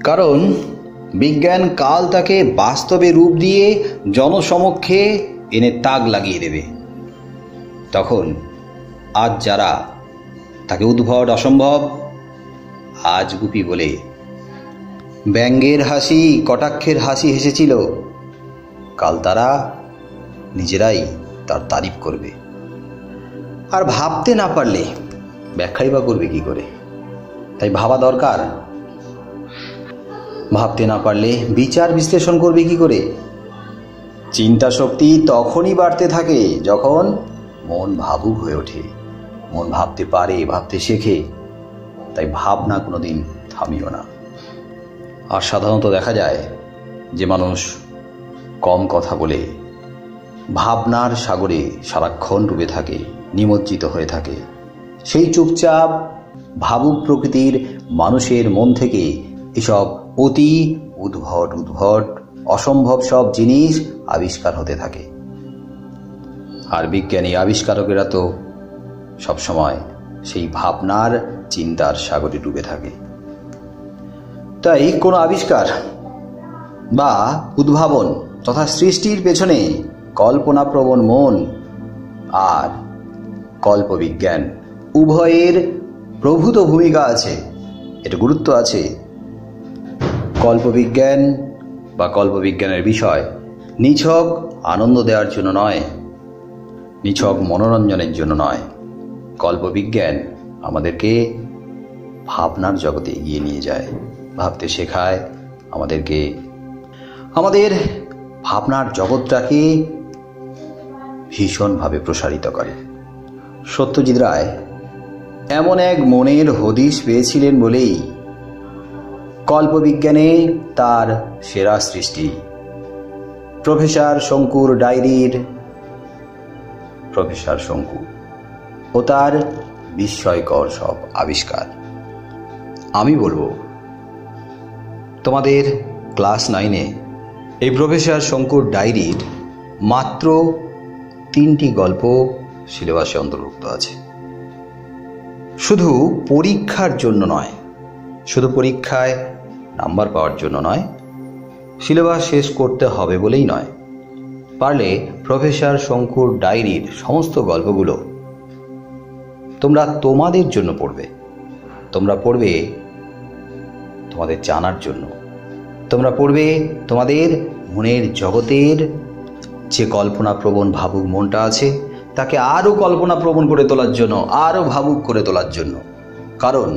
কারণ বিজ্ঞান কাল তাকে বাস্তবে রূপ দিয়ে জনসমক্ষে এনে তাক লাগিয়ে দেবে। তখন আজ যারা তাকে উদ্ভট অসম্ভব আজগুবি বলে ব্যঙ্গের হাসি কটাক্ষের হাসি হেসেছিল, কাল তারা নিজেরাই তার তারিফ করবে। আর ভাবতে না পারলে ব্যাখ্যাই বা করবে কি করে? তাই ভাবা দরকার। ভাবতে না পারলে বিচার বিশ্লেষণ করবে কি করে? চিন্তা শক্তি তখনই বাড়তে থাকে যখন মন ভাবুক হয়ে ওঠে, মন ভাবতে পারে, ভাবতে শেখে। তাই ভাবনা কোনোদিন থামিও না। আর সাধারণত দেখা যায় যে মানুষ কম কথা বলে ভাবনার সাগরে সারাক্ষণ ডুবে থাকে, নিমজ্জিত হয়ে থাকে, সেই চুপচাপ ভাবুক প্রকৃতির মানুষের মন থেকে এসব অতি উদ্ভট অসম্ভব সব জিনিস আবিষ্কার হতে থাকে। আর বিজ্ঞানী আবিষ্কারকেরা তো সবসময় সেই ভাবনার চিন্তার সাগরে ডুবে থাকে। তাই কোনো আবিষ্কার বা উদ্ভাবন তথা সৃষ্টির পেছনে কল্পনাপ্রবণ মন আর কল্পবিজ্ঞান উভয়ের প্রভূত ভূমিকা আছে, এটা গুরুত্ব আছে। কল্পবিজ্ঞান বা কল্পবিজ্ঞানের বিষয় নিছক আনন্দ দেওয়ার জন্য নয়, নিছক মনোরঞ্জনের জন্য নয়। কল্পবিজ্ঞান আমাদেরকে ভাবনার জগতে এগিয়ে নিয়ে যায়, ভাবতে শেখায়, আমাদেরকে আমাদের ভাবনার জগৎটাকে ভীষণভাবে প্রসারিত করে। সত্যজিৎ রায় এমন এক মনের হদিশ পেয়েছিলেন বলেই কল্পবিজ্ঞানে তার সেরা সৃষ্টি প্রফেসর শঙ্কুর ডায়েরির প্রফেসর শঙ্কু ও তার বিস্ময়কর সব আবিষ্কার। আমি বলবো তোমাদের ক্লাস 9-এ এই প্রফেসর শঙ্কুর ডায়েরির মাত্র 3টি গল্প সিলেবাসে অন্তর্ভুক্ত আছে। শুধু পরীক্ষার জন্য নয়, শুধু পরীক্ষায় নাম্বার পাওয়ার জন্য নয়, সিলেবাস শেষ করতে হবে বলেই নয়, পারলে প্রফেসর শঙ্কুর ডায়েরির সমস্ত গল্পগুলো তোমরা তোমাদের জন্য পড়বে। তোমরা পড়বে তোমাদের জানার জন্য, তোমরা পড়বে তোমাদের মনের জগতের যে কল্পনাপ্রবণ ভাবুক মনটা আছে তাকে আরও কল্পনাপ্রবণ করে তোলার জন্য, আরও ভাবুক করে তোলার জন্য। কারণ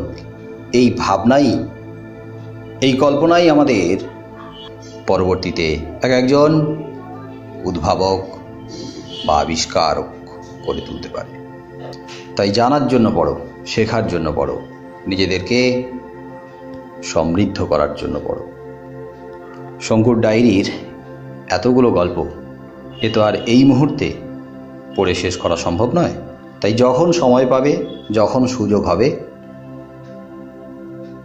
এই ভাবনাই, এই কল্পনাই আমাদের পরবর্তীতে একজন উদ্ভাবক বা আবিষ্কারক করে তুলতে পারে। তাই জানার জন্য পড়ো, শেখার জন্য পড়ো, নিজেদেরকে সমৃদ্ধ করার জন্য পড়ো। শঙ্কুর ডায়েরির এতগুলো গল্প এ তো আর এই মুহূর্তে পড়ে শেষ করা সম্ভব নয়। তাই যখন সময় পাবে, যখন সুযোগ হবে,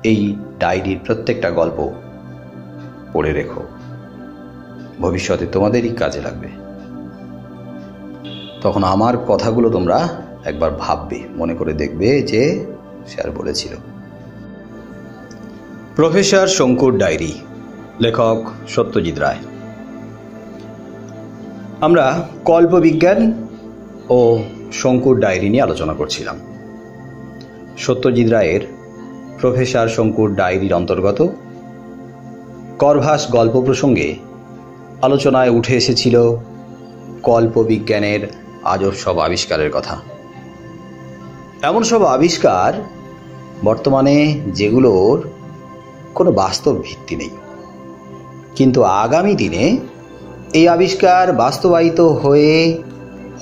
এই ডায়েরির প্রত্যেকটা গল্প পড়ে রেখো, ভবিষ্যতে তোমাদেরই কাজে লাগবে। তখন আমার কথাগুলো তোমরা একবার ভাববে, মনে করে দেখবে যে সে আর বলেছিল। প্রফেসর শঙ্কুর ডায়েরি, লেখক সত্যজিৎ রায়। আমরা কল্পবিজ্ঞান ও শঙ্কুর ডায়েরি নিয়ে আলোচনা করছিলাম। সত্যজিৎ রায়ের প্রফেসর শঙ্কুর ডায়েরির অন্তর্গত করভাস গল্প প্রসঙ্গে আলোচনায় উঠে এসেছিল কল্পবিজ্ঞানের আজব সব আবিষ্কারের কথা। এমন সব আবিষ্কার বর্তমানে যেগুলোর কোনো বাস্তব ভিত্তি নেই, কিন্তু আগামী দিনে এই আবিষ্কার বাস্তবায়িত হয়ে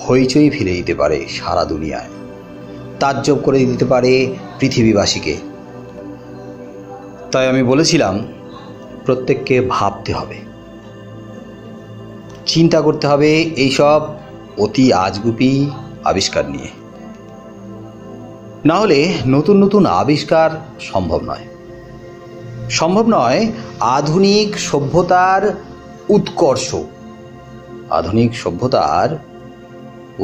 হইচই ফেলে দিতে পারে সারা দুনিয়ায়, তাজ্জব করে দিতে পারে পৃথিবীবাসীকে। তাই আমি বলেছিলাম প্রত্যেককে ভাবতে হবে, চিন্তা করতে হবে এইসব অতি আজগুবি আবিষ্কার নিয়ে, না হলে নতুন নতুন আবিষ্কার সম্ভব নয়। সম্ভব নয় আধুনিক সভ্যতার উৎকর্ষ, আধুনিক সভ্যতার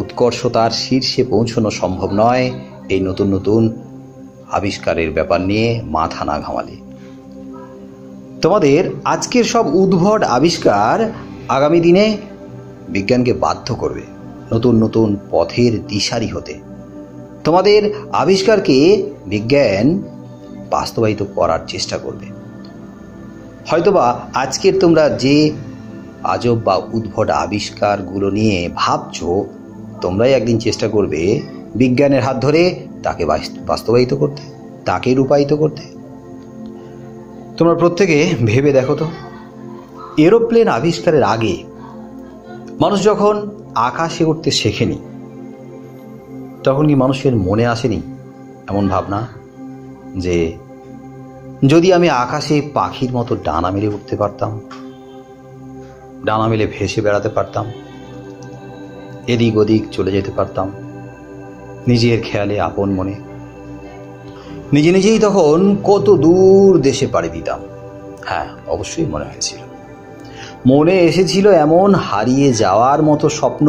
উৎকর্ষতার শীর্ষে পৌঁছানো সম্ভব নয় এই নতুন নতুন আবিষ্কারের ব্যাপার নিয়ে মাথা না ঘামালে। তোমাদের আজকের সব উদ্ভট আবিষ্কার আগামী দিনে বিজ্ঞানকে বাধ্য করবে নতুন নতুন পথের দিশারি হতে। তোমাদের আবিষ্কারকে বিজ্ঞান বাস্তবায়িত করার চেষ্টা করবে। হয়তোবা আজকের তোমরা যে আজব বা উদ্ভট আবিষ্কারগুলো নিয়ে ভাবছো, তোমরাই একদিন চেষ্টা করবে বিজ্ঞানের হাত ধরে তাকে বাস্তবায়িত করতে, তাকে রূপায়িত করতে। তোমরা প্রত্যেকে ভেবে দেখো তো, এরোপ্লেন আবিষ্কারের আগে মানুষ যখন আকাশে উঠতে শেখেনি, তখন কি মানুষের মনে আসেনি এমন ভাবনা যে যদি আমি আকাশে পাখির মতো ডানা মেলে উঠতে পারতাম, ডানা মেলে ভেসে বেড়াতে পারতাম, এদিক ওদিক চলে যেতে পারতাম নিজের খেয়ালে আপন মনে, নিজে নিজেই তখন কত দূর দেশে পাড়ি দিতাম। হ্যাঁ, অবশ্যই মনে হয়েছিল, মনে এসেছিল এমন হারিয়ে যাওয়ার মতো স্বপ্ন।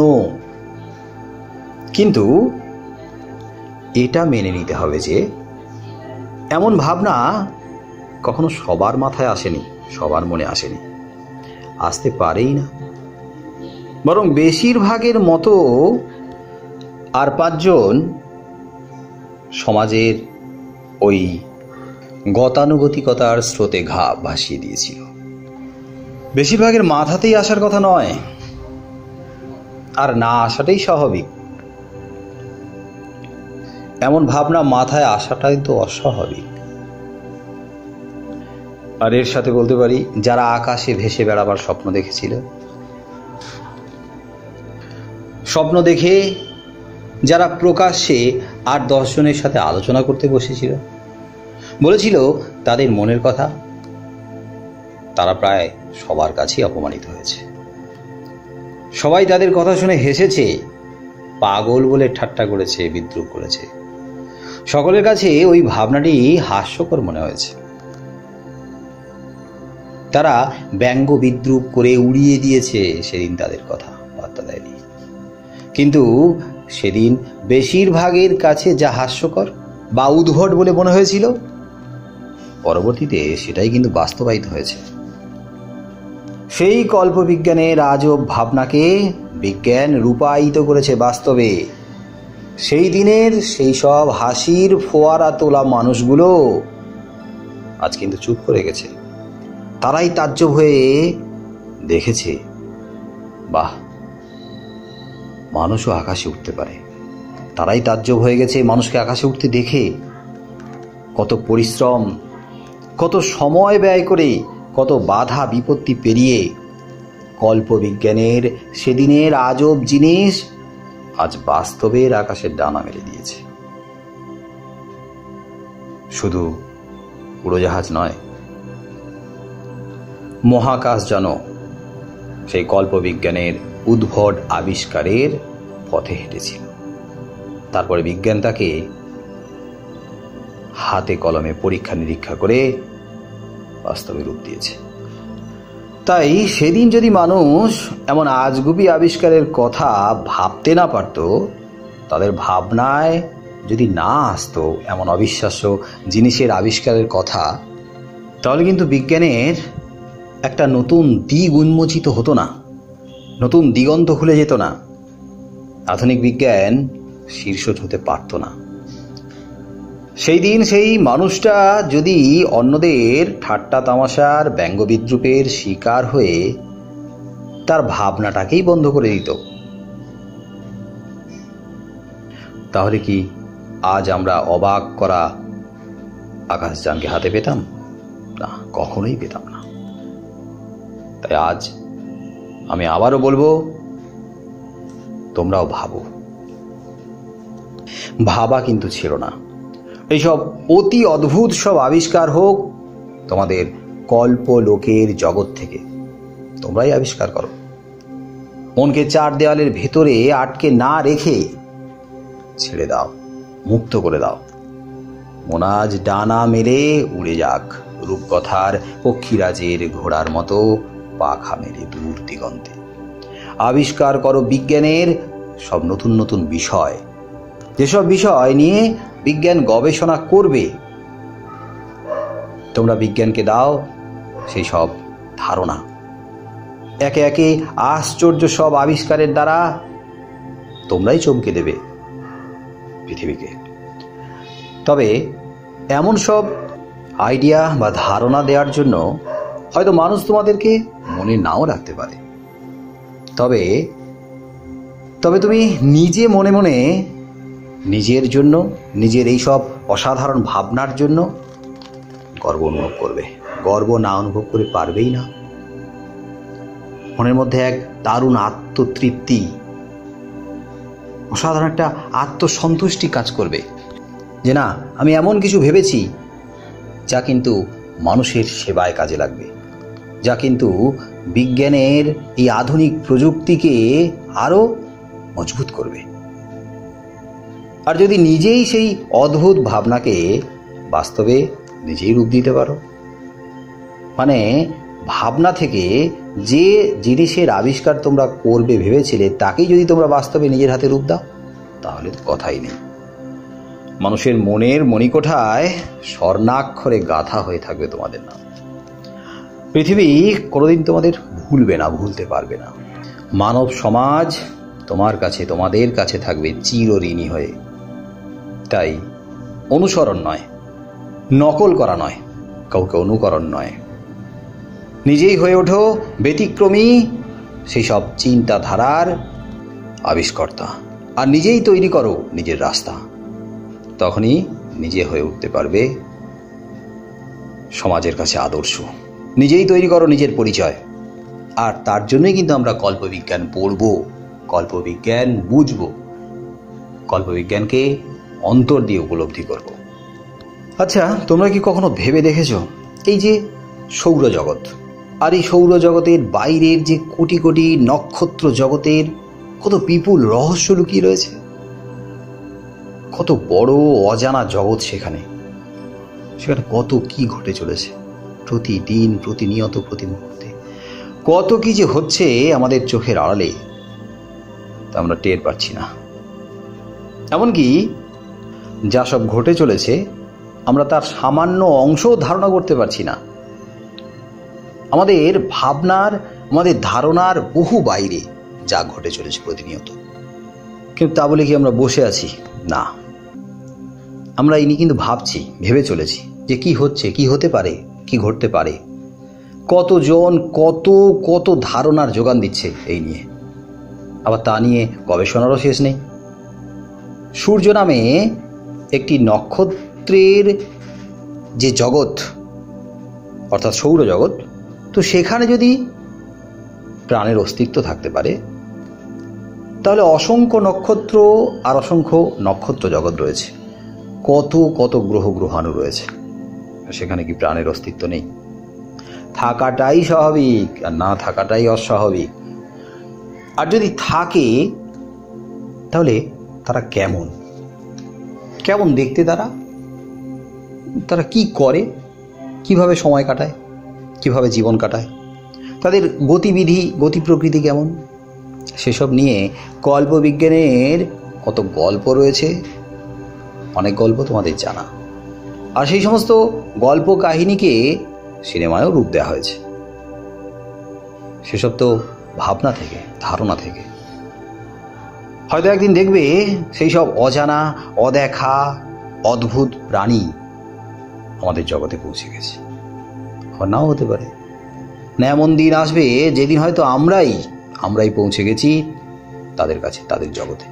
কিন্তু এটা মেনে নিতে হবে যে এমন ভাবনা কখনো সবার মাথায় আসেনি, সবার মনে আসেনি, আসতে পারেই না। বরং বেশিরভাগের মতো আর 5 জন সমাজের ওই গতানুগতিকতার স্রোতে ঘা ভাসিয়ে দিয়েছিল। বেশিরভাগের মাথাতেই আসার কথা নয়, আর না আসাটাই স্বাভাবিক। এমন ভাবনা মাথায় আসাটাই তো অস্বাভাবিক। আর এর সাথে বলতে পারি, যারা আকাশে ভেসে বেড়াবার স্বপ্ন দেখেছিল, স্বপ্ন দেখে যারা প্রকাশ্যে 8-10 জনের সাথে আলোচনা করতে বসেছিল, বলেছিল তাদের মনের কথা, তারা প্রায় সবার কাছেই অপমানিত হয়েছে। সবাই তাদের কথা শুনে হেসেছে, পাগল বলে ঠাট্টা করেছে, বিদ্রূপ করেছে। সকলের কাছে ওই ভাবনাটি হাস্যকর মনে হয়েছে। তারা ব্যঙ্গ বিদ্রূপ করে উড়িয়ে দিয়েছে সেদিন, তাদের কথা বার্তা দেয়নি। কিন্তু সেদিন বেশিরভাগের কাছে যা হাস্যকর বা উদ্ভট বলে মনে হয়েছিল, পরবর্তীতে সেটাই কিন্তু বাস্তবায়িত হয়েছে। সেই কল্পবিজ্ঞানের আজব ভাবনাকে বিজ্ঞান রূপায়িত করেছে বাস্তবে। সেই দিনের সেই সব হাসির ফোয়ারা তোলা মানুষগুলো আজ কিন্তু চুপ করে গেছে। তারাই তাজ্জব হয়ে দেখেছে, বাহ, মানুষও আকাশে উঠতে পারে। তারাই তাজ্জব হয়ে গেছে মানুষকে আকাশে উঠতে দেখে। কত পরিশ্রম, কত সময় ব্যয় করে, কত বাধা বিপত্তি পেরিয়ে কল্পবিজ্ঞানের সেদিনের আজব জিনিস আজ বাস্তবের আকাশের ডানা মেলে দিয়েছে। শুধু উড়োজাহাজ নয়, মহাকাশ যেন সেই কল্পবিজ্ঞানের উদ্ভট আবিষ্কারের পথে হেঁটেছিল। তারপরে বিজ্ঞান তাকে হাতে কলমে পরীক্ষা নিরীক্ষা করে বাস্তবে রূপ দিয়েছে। তাই সেদিন যদি মানুষ এমন আজগুবি আবিষ্কারের কথা ভাবতে না পারত, তাদের ভাবনায় যদি না আসতো এমন অবিশ্বাস্য জিনিসের আবিষ্কারের কথা, তাহলে কিন্তু বিজ্ঞানের একটা নতুন দিক উন্মোচিত হতো না, নতুন দিগন্ত খুলে যেত না, আধুনিক বিজ্ঞান শীর্ষ হতে পারত না। সেই দিন সেই মানুষটা যদি অন্যদের ঠাট্টা তামাশার ব্যঙ্গ বিদ্রুপের শিকার হয়ে তার ভাবনাটাকেই বন্ধ করে দিত, তাহলে কি আজ আমরা অবাক করা আকাশযানকে হাতে পেতাম? না, কখনোই পেতাম না। তাই আজ আমি আবারও বলবো, তোমরাও ভাবো। ভাবা কিন্তু ছিল না। এইসব অতি অদ্ভুত সব আবিষ্কার হোক তোমাদের কল্পলোকের জগৎ থেকে, তোমরাই আবিষ্কার করো। মনকে চার দেওয়ালের ভেতরে আটকে না রেখে ছেড়ে দাও, মুক্ত করে দাও। মন আজ ডানা মেলে উড়ে যাক, রূপকথার পক্ষীরাজের ঘোড়ার মতো পাখা মেলে দূর দিগন্তে। আবিষ্কার করো বিজ্ঞানের সব নতুন নতুন বিষয়, যেসব বিষয় নিয়ে বিজ্ঞান গবেষণা করবে। তোমরা বিজ্ঞানকে দাও সেই সব ধারণা। একে একে আশ্চর্য সব আবিষ্কারের দ্বারা তোমরাই চমকে দেবে পৃথিবীকে। তবে এমন সব আইডিয়া বা ধারণা দেওয়ার জন্য হয়তো মানুষ তোমাদেরকে মনে নাও রাখতে পারে। তবে তবে তুমি নিজে মনে মনে নিজের জন্য, নিজের এই সব অসাধারণ ভাবনার জন্য গর্ব অনুভব করবে। গর্ব না অনুভব করে পারবেই না। মনের মধ্যে এক দারুণ আত্মতৃপ্তি, অসাধারণ একটা আত্মসন্তুষ্টি কাজ করবে যে না, আমি এমন কিছু ভেবেছি যা কিন্তু মানুষের সেবায় কাজে লাগবে, যা কিন্তু বিজ্ঞানের এই আধুনিক প্রযুক্তিকে আরো মজবুত করবে। আর যদি নিজেই সেই অদ্ভুত ভাবনাকে বাস্তবে নিজেই রূপ দিতে পারো, মানে ভাবনা থেকে যে জিনিসের আবিষ্কার তোমরা করবে ভেবেছিলে তাকেই যদি তোমরা বাস্তবে নিজের হাতে রূপ দাও, তাহলে তো কথাই নেই। মানুষের মনের মণিকোঠায় স্বর্ণাক্ষরে গাথা হয়ে থাকবে তোমাদের নাম। পৃথিবী কোনোদিন তোমাদের ভুলবে না, ভুলতে পারবে না। মানব সমাজ তোমার কাছে, তোমাদের কাছে থাকবে চিরঋণী হয়ে। তাই অনুসরণ নয়, নকল করা নয়, কাউকে অনুকরণ নয়, নিজেই হয়ে ওঠো ব্যতিক্রমী সেই সব চিন্তাধারার আবিষ্কর্তা, আর নিজেই তৈরি করো নিজের রাস্তা। তখনই নিজে হয়ে উঠতে পারবে সমাজের কাছে আদর্শ। নিজেই তৈরি করো নিজের পরিচয়। আর তার জন্যই কিন্তু আমরা কল্পবিজ্ঞান পড়ব, কল্পবিজ্ঞান বুঝব, কল্পবিজ্ঞানকে অন্তর দিয়ে উপলব্ধি করব। আচ্ছা, তোমরা কি কখনো ভেবে দেখেছো এই যে সৌরজগৎ, আর এই সৌরজগতের বাইরের যে কোটি কোটি নক্ষত্র জগতের কত বিপুল রহস্য লুকিয়ে রয়েছে? কত বড় অজানা জগৎ সেখানে কত কি ঘটে চলেছে প্রতিদিন, প্রতিনিয়ত, প্রতি মুহূর্তে। কত কি যে হচ্ছে আমাদের চোখের আড়ালে, তা আমরা টের পাচ্ছি না। এমনকি যা সব ঘটে চলেছে আমরা তার সামান্য অংশও ধারণা করতে পারছি না। আমাদের ভাবনার, আমাদের ধারণার বহু বাইরে যা ঘটে চলেছে প্রতিনিয়ত। কিন্তু তা বলে কি আমরা বসে আছি? না, আমরা এই নিয়ে কিন্তু ভাবছি, ভেবে চলেছি যে কি হচ্ছে, কি হতে পারে, কি ঘটতে পারে। কতজন কত কত ধারণার যোগান দিচ্ছে এই নিয়ে, আবার তা নিয়ে গবেষণারও শেষ নেই। সূর্য নামে একটি নক্ষত্রের যে জগৎ, অর্থাৎ সৌরজগৎ, তো সেখানে যদি প্রাণের অস্তিত্ব থাকতে পারে, তাহলে অসংখ্য নক্ষত্র আর অসংখ্য নক্ষত্র জগৎ রয়েছে, কত কত গ্রহ গ্রহাণু রয়েছে, সেখানে কি প্রাণের অস্তিত্ব নেই? থাকাটাই স্বাভাবিক আর না থাকাটাই অস্বাভাবিক। আর যদি থাকে তাহলে তারা কেমন কেমন দেখতে, তারা কি করে, কিভাবে সময় কাটায়, কিভাবে জীবন কাটায়, তাদের গতিবিধি, গতি প্রকৃতি কেমন, সেসব নিয়ে কল্পবিজ্ঞানের কত গল্প রয়েছে, অনেক গল্প তোমাদের জানা। আর সেই সমস্ত গল্প কাহিনীকে সিনেমায়ও রূপ দেওয়া হয়েছে। সেসব তো ভাবনা থেকে, ধারণা থেকে। হয়তো একদিন দেখবে সেই সব অজানা, অদেখা, অদ্ভুত প্রাণী আমাদের জগতে পৌঁছে গেছে। আবার নাও হতে পারে, না এমন দিন আসবে যেদিন হয়তো আমরাই পৌঁছে গেছি তাদের কাছে, তাদের জগতে।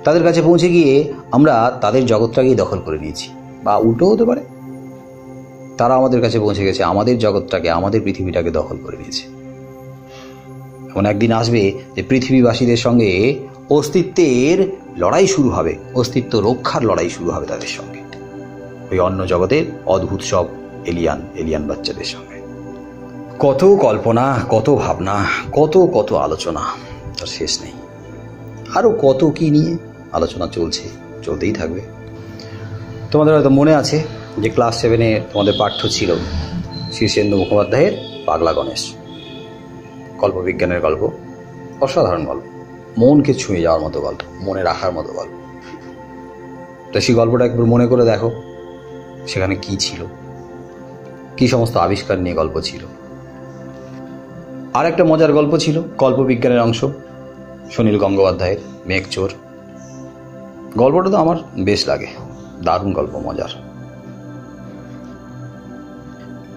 তাদের কাছে পৌঁছে গিয়ে আমরা তাদের জগৎটাকেই দখল করে নিয়েছি, বা উল্টো হতে পারে, তারা আমাদের কাছে পৌঁছে গেছে, আমাদের জগৎটাকে, আমাদের পৃথিবীটাকে দখল করে নিয়েছে। এমন একদিন আসবে যে পৃথিবীবাসীদের সঙ্গে অস্তিত্বের লড়াই শুরু হবে, অস্তিত্ব রক্ষার লড়াই শুরু হবে তাদের সঙ্গে, ওই অন্য জগতের অদ্ভুত সব এলিয়ান বাচ্চাদের সঙ্গে। কত কল্পনা, কত ভাবনা, কত কত আলোচনা, তার শেষ নেই। আরও কত কি নিয়ে আলোচনা চলতেই থাকবে। তোমাদের হয়তো মনে আছে যে ক্লাস 7-এ তোমাদের পাঠ্য ছিল শীর্ষেন্দু মুখোপাধ্যায়ের পাগলা গণেশ, কল্পবিজ্ঞানের গল্প। অসাধারণ গল্প, মনকে ছুঁয়ে যাওয়ার মতো গল্প, মনে রাখার মতো গল্প। তো সেই গল্পটা একবার মনে করে দেখো, সেখানে কি ছিল, কি সমস্ত আবিষ্কার নিয়ে গল্প ছিল। আর একটা মজার গল্প ছিল কল্পবিজ্ঞানের অংশ, সুনীল গঙ্গোপাধ্যায়ের মেঘচোর। গল্পটা তো আমার বেশ লাগে, দারুণ গল্প, মজার,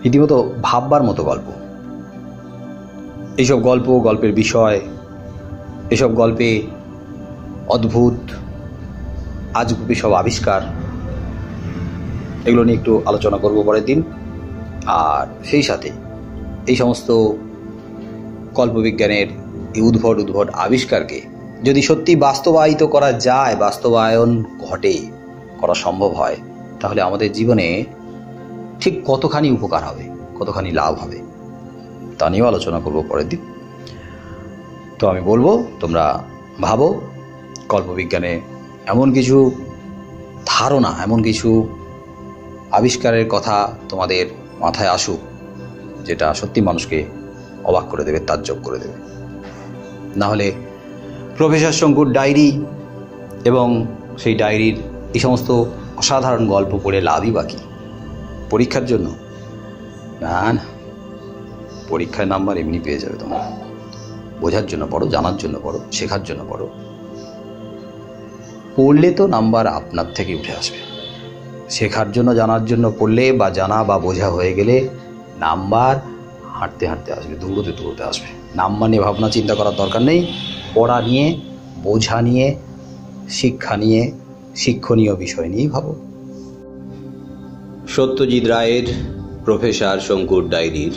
রীতিমতো ভাববার মতো গল্প। এইসব গল্প, গল্পের বিষয়, এসব গল্পে অদ্ভুত আজগুবি সব আবিষ্কার, এগুলো নিয়ে একটু আলোচনা করব পরের দিন। আর সেই সাথে এই সমস্ত কল্পবিজ্ঞানের এই উদ্ভট আবিষ্কারকে যদি সত্যি বাস্তবায়িত করা যায়, বাস্তবায়ন ঘটে, করা সম্ভব হয়, তাহলে আমাদের জীবনে ঠিক কতখানি উপকার হবে, কতখানি লাভ হবে, তা নিয়েও আলোচনা করব পরের দিন। তো আমি বলবো, তোমরা ভাবো, কল্পবিজ্ঞানে এমন কিছু ধারণা, এমন কিছু আবিষ্কারের কথা তোমাদের মাথায় আসুক যেটা সত্যি মানুষকে অবাক করে দেবে, তাজ্জব করে দেবে। নাহলে প্রফেসর শঙ্কুর ডায়েরি এবং সেই ডায়েরির এই সমস্ত অসাধারণ গল্প পড়ে লাভই বাকি পরীক্ষার জন্য? না, পরীক্ষায় নাম্বার এমনি পেয়ে যাবে তোমরা। বোঝার জন্য পড়ো, জানার জন্য পড়ো, শেখার জন্য পড়ো। পড়লে তো নাম্বার আপনার থেকে উঠে আসবে। শেখার জন্য, জানার জন্য পড়লে বা জানা বা বোঝা হয়ে গেলে নাম্বার হাঁটতে আসবে, দৌড়তে আসবে। নাম্বার নিয়ে ভাবনা চিন্তা করার দরকার নেই। পড়া নিয়ে, বোঝা নিয়ে, শিক্ষা নিয়ে, শিক্ষণীয় বিষয় নিয়েই ভাবো। সত্যজিৎ রায়ের প্রফেসর শঙ্কুর ডায়েরির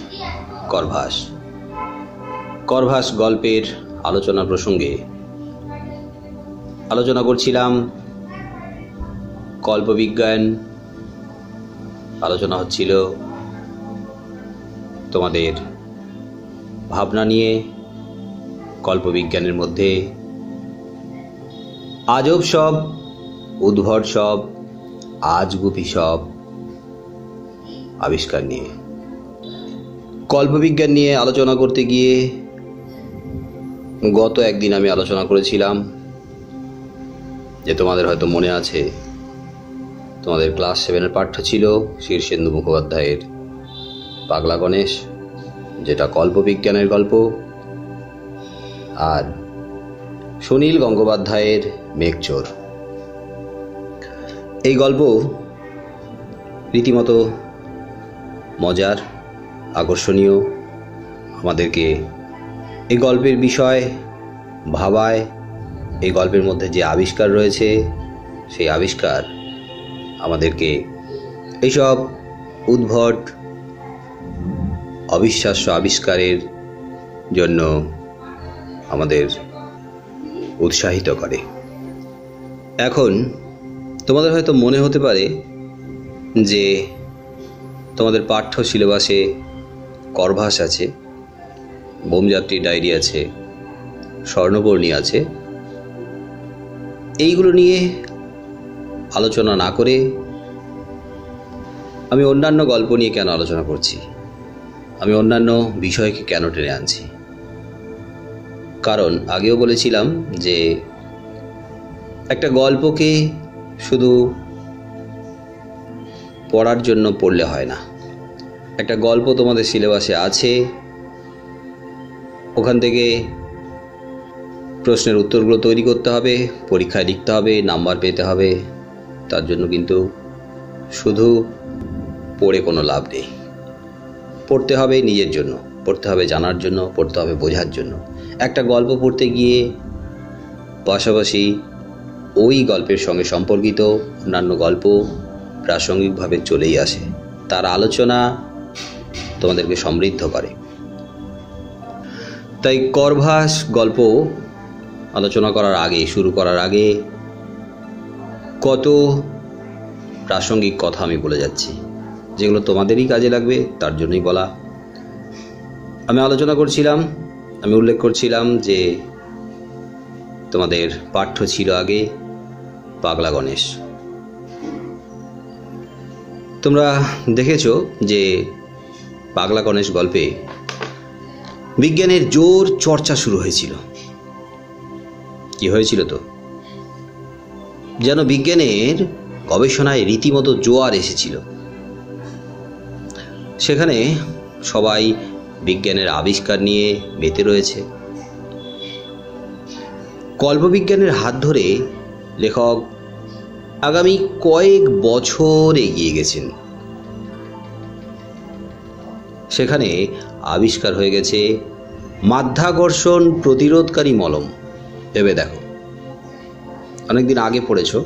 করভাস গল্পের আলোচনা প্রসঙ্গে আলোচনা করছিলাম কল্পবিজ্ঞান। আলোচনা হচ্ছিল তোমাদের ভাবনা নিয়ে। কল্পবিজ্ঞানের মধ্যে আজব সব, উদ্ভট সব, আজগুবি সব আবিষ্কার নিয়ে। কল্পবিজ্ঞান নিয়ে আলোচনা করতে গিয়ে গত একদিন আমি আলোচনা করেছিলাম যে তোমাদের হয়তো মনে আছে, তোমাদের ক্লাস 7-এর পাঠ্য ছিল শীর্ষেন্দু মুখোপাধ্যায়ের পাগলা গণেশ, যেটা কল্পবিজ্ঞানের গল্প, আর সুনীল গঙ্গোপাধ্যায়ের মেঘচোর। এই গল্প রীতিমতো মজার, আকর্ষণীয়, আমাদেরকে এই গল্পের বিষয় ভাবায়। এই গল্পের মধ্যে যে আবিষ্কার রয়েছে, সেই আবিষ্কার আমাদেরকে এইসব উদ্ভট অবিশ্বাস্য আবিষ্কারের জন্য আমাদের উৎসাহিত করে। এখন তোমাদের হয়তো মনে হতে পারে যে তোমাদের পাঠ্য সিলেবাসে করভাস আছে, বোমযাত্রী ডায়েরি আছে, স্বর্ণপর্ণী আছে, এইগুলো নিয়ে আলোচনা না করে আমি অন্যান্য গল্প নিয়ে কেন আলোচনা করছি? আমি অন্যান্য বিষয়কে কেন টেনে আনছি, কারণ আগেও বলেছিলাম যে একটা গল্পকে শুধু পড়ার জন্য পড়লে হয় না। একটা গল্প তোমাদের সিলেবাসে আছে, ওখান থেকে প্রশ্নের উত্তরগুলো তৈরি করতে হবে, পরীক্ষায় লিখতে হবে, নাম্বার পেতে হবে। তার জন্য কিন্তু শুধু পড়ে কোনো লাভ নেই। পড়তে হবে নিজের জন্য, পড়তে হবে জানার জন্য, পড়তে হবে বোঝার জন্য। একটা গল্প পড়তে গিয়ে পাশাপাশি ওই গল্পের সঙ্গে সম্পর্কিত অন্যান্য গল্প প্রাসঙ্গিকভাবে চলেই আসে। তার আলোচনা তোমাদেরকে সমৃদ্ধ করে। তাই করভাস গল্প আলোচনা করার আগে, শুরু করার আগে কত প্রাসঙ্গিক কথা আমি বলে যাচ্ছি, যেগুলো তোমাদেরই কাজে লাগবে, তার জন্যই বলা। আমি আলোচনা করছিলাম, আমি উল্লেখ করছিলাম যে তোমাদের পাঠ্য ছিল আগে পাগলা গণেশ। তোমরা দেখেছো যে পাগলা গণেশ গল্পে বিজ্ঞানের জোর চর্চা শুরু হয়েছিল। কি হয়েছিল তো, যেন বিজ্ঞানের গবেষণায় রীতিমতো জোয়ার এসেছিল। সেখানে সবাই বিজ্ঞানের আবিষ্কার নিয়ে মেতে রয়েছে। কল্পবিজ্ঞানের হাত ধরে লেখক আগামী কয়েক বছর এগিয়ে গেছেন। সেখানে আবিষ্কার হয়ে গেছে মাধ্যাকর্ষণ প্রতিরোধকারী মলম। ভেবে দেখো, অনেকদিন আগে পড়েছো,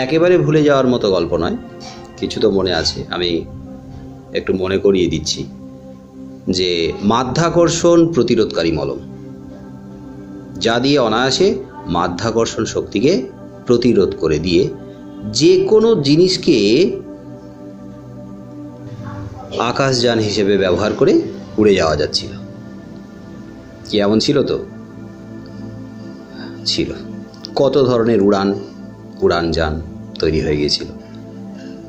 একেবারে ভুলে যাওয়ার মতো গল্প নয়, কিছু তো মনে আছে। আমি একটু মনে করিয়ে দিচ্ছি যে মাধ্যাকর্ষণ প্রতিরোধকারী মলম, যা দিয়ে অনায়াসে মাধ্যাকর্ষণ শক্তিকে প্রতিরোধ করে দিয়ে যে কোনো জিনিসকে আকাশযান হিসেবে ব্যবহার করে উড়ে যাওয়া যাচ্ছিল। কি এমন ছিল তো? ছিল। কত ধরনের উড়ানযান তৈরি হয়ে গিয়েছিল।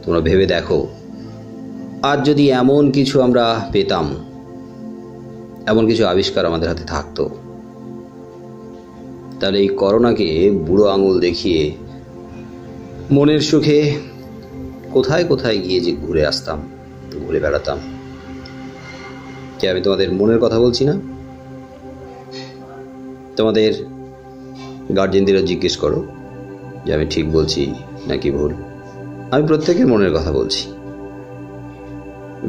তোমরা ভেবে দেখো, আজ যদি এমন কিছু আমরা পেতাম, এমন কিছু আবিষ্কার আমাদের হাতে থাকতো, তাহলে এই করোনাকে বুড়ো আঙুল দেখিয়ে মনের সুখে কোথায় কোথায় গিয়ে যে ঘুরে আসতাম, ঘুরে বেড়াতাম। কি আমি তোমাদের মনের কথা বলছি না? তোমাদের গার্জেনদেরও জিজ্ঞেস করো যে আমি ঠিক বলছি নাকি ভুল। আমি প্রত্যেকের মনের কথা বলছি।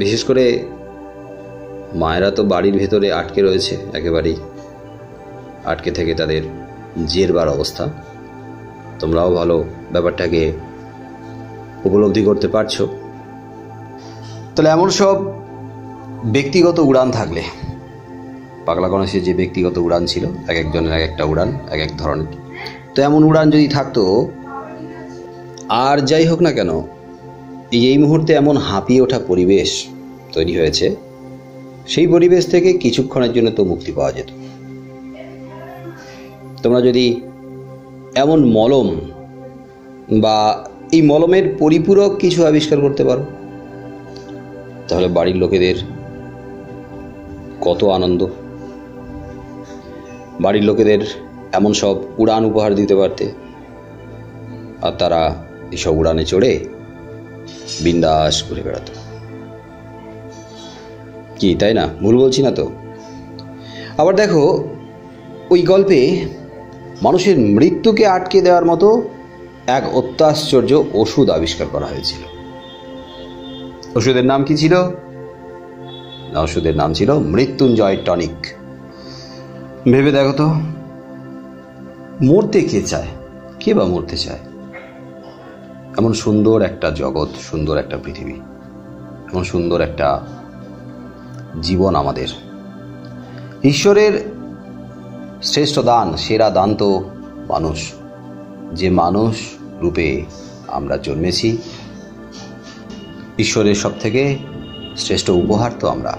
বিশেষ করে মায়েরা তো বাড়ির ভেতরে আটকে রয়েছে, একেবারেই আটকে থেকে তাদের জেরবার অবস্থা। তোমরাও ভালো ব্যাপারটাকে উপলব্ধি করতে পারছো। তাহলে এমন সব ব্যক্তিগত উড়ান থাকলে, পাগলা গণেশের যে ব্যক্তিগত উড়ান ছিল, এক একজনের এক একটা উড়ান, এক এক ধরনের, তো এমন উড়ান যদি থাকতো, আর যাই হোক না কেন, এই মুহূর্তে এমন হাঁপিয়ে ওঠা পরিবেশ তৈরি হয়েছে, সেই পরিবেশ থেকে কিছুক্ষণের জন্য তো মুক্তি পাওয়া যেত। তোমরা যদি এমন মলম বা এই মলমের পরিপূরক কিছু আবিষ্কার করতে পারো, তাহলে বাড়ির লোকেদের কত আনন্দ। বাড়ির লোকেদের এমন সব উড়ান উপহার দিতে পারতে, আর তারা এসব উড়ানে চড়ে বিন্দাস ঘুরে বেড়াতো। কি তাই না? ভুল বলছি না তো? আবার দেখো, ওই গল্পে মানুষের মৃত্যুকে আটকে দেওয়ার মতো এক অত্যাশ্চর্য ওষুধ আবিষ্কার করা হয়েছিল। ওষুধের নাম কি ছিল? না, ওষুধের নাম ছিল মৃত্যুঞ্জয় টনিক। ভেবে দেখো তো, মরতে কে চায়? কে বা মরতে চায়? এমন সুন্দর একটা জগৎ, সুন্দর একটা পৃথিবী, এমন সুন্দর একটা জীবন আমাদের। ঈশ্বরের শ্রেষ্ঠ দান, সেরা দান তো মানুষ। যে মানুষ রূপে আমরা জন্মেছি, ঈশ্বরের সব থেকে শ্রেষ্ঠ উপহার তো আমরা।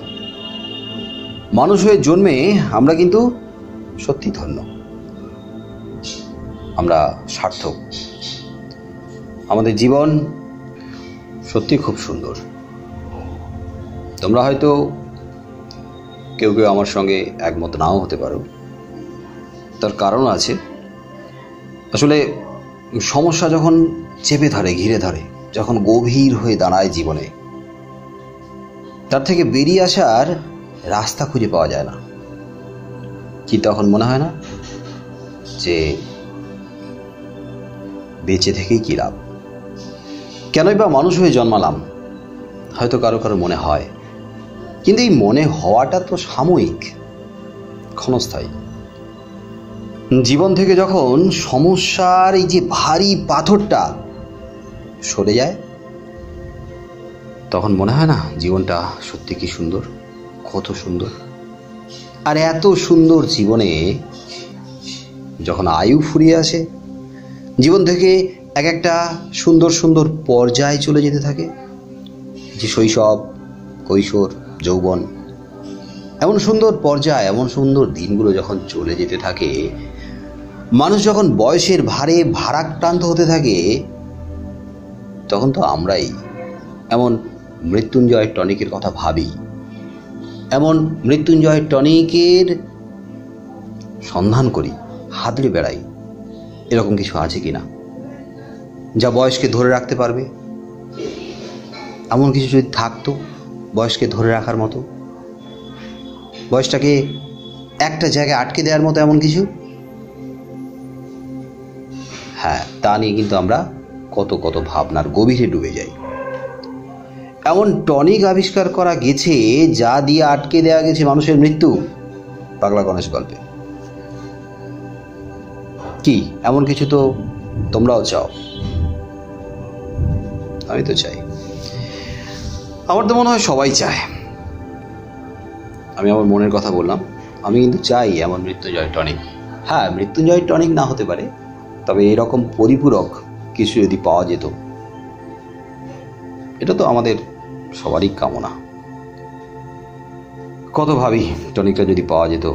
মানুষ হয়ে জন্মে আমরা কিন্তু সত্যি ধন্য, আমরা সার্থক। আমাদের জীবন সত্যি খুব সুন্দর। তোমরা হয়তো কেউ কেউ আমার সঙ্গে একমত নাও হতে পারো, তার কারণ আছে। আসলে সমস্যা যখন চেপে ধরে, ঘিরে ধরে, যখন গভীর হয়ে দাঁড়ায় জীবনে, তার থেকে বেরিয়ে আসার রাস্তা খুঁজে পাওয়া যায় না। কি তখন মনে হয় না যে বেঁচে থেকেই কি লাভ? কেনই বা মানুষ হয়ে জন্মালাম? হয়তো কারো কারো মনে হয়, কিন্তু এই মনে হওয়াটা তো সাময়িক, ক্ষণস্থায়ী। জীবন থেকে যখন সমস্যার এই যে ভারী পাথরটা সরে যায়, তখন মনে হয় না জীবনটা সত্যি কি সুন্দর, কত সুন্দর। আর এত সুন্দর জীবনে যখন আয়ু ফুরিয়ে আসে, জীবন থেকে এক একটা সুন্দর সুন্দর পর্যায়ে চলে যেতে থাকে, যে শৈশব, কৈশোর, যৌবন, এমন সুন্দর পর্যায়, এমন সুন্দর দিনগুলো যখন চলে যেতে থাকে, মানুষ যখন বয়সের ভারে ভারাক্রান্ত হতে থাকে, তখন তো আমরাই এমন মৃত্যুঞ্জয় টনিকের কথা ভাবি, এমন মৃত্যুঞ্জয় টনিকের সন্ধান করি, হাতড়ে বেড়াই। এরকম কিছু আছে কিনা যা বয়সকে ধরে রাখতে পারবে? এমন কিছু যদি থাকতো বয়সকে ধরে রাখার মতো, বয়সটাকে একটা জায়গায় আটকে দেওয়ার মতো এমন কিছু, হ্যাঁ, তা নিয়ে কিন্তু আমরা কত কত ভাবনার গভীরে ডুবে যাই। এমন টনিক আবিষ্কার করা গেছে যা দিয়ে আটকে দেওয়া গেছে মানুষের মৃত্যু, পাগলা গণেশ গল্পে। কি এমন কিছু তো তোমরাও চাও, আমি তো চাই, আমার তো মনে হয় সবাই চায়। আমি আমার মনের কথা বললাম, আমি কিন্তু চাই এমন মৃত্যুঞ্জয় টনিক। হ্যাঁ, মৃত্যুঞ্জয় টনিক না হতে পারে, তবে এরকম পরিপূরক কিছু যদি পাওয়া যেত, এটা তো আমাদের সবারই কামনা। কত ভাবি টনিকটা যদি পাওয়া যেত,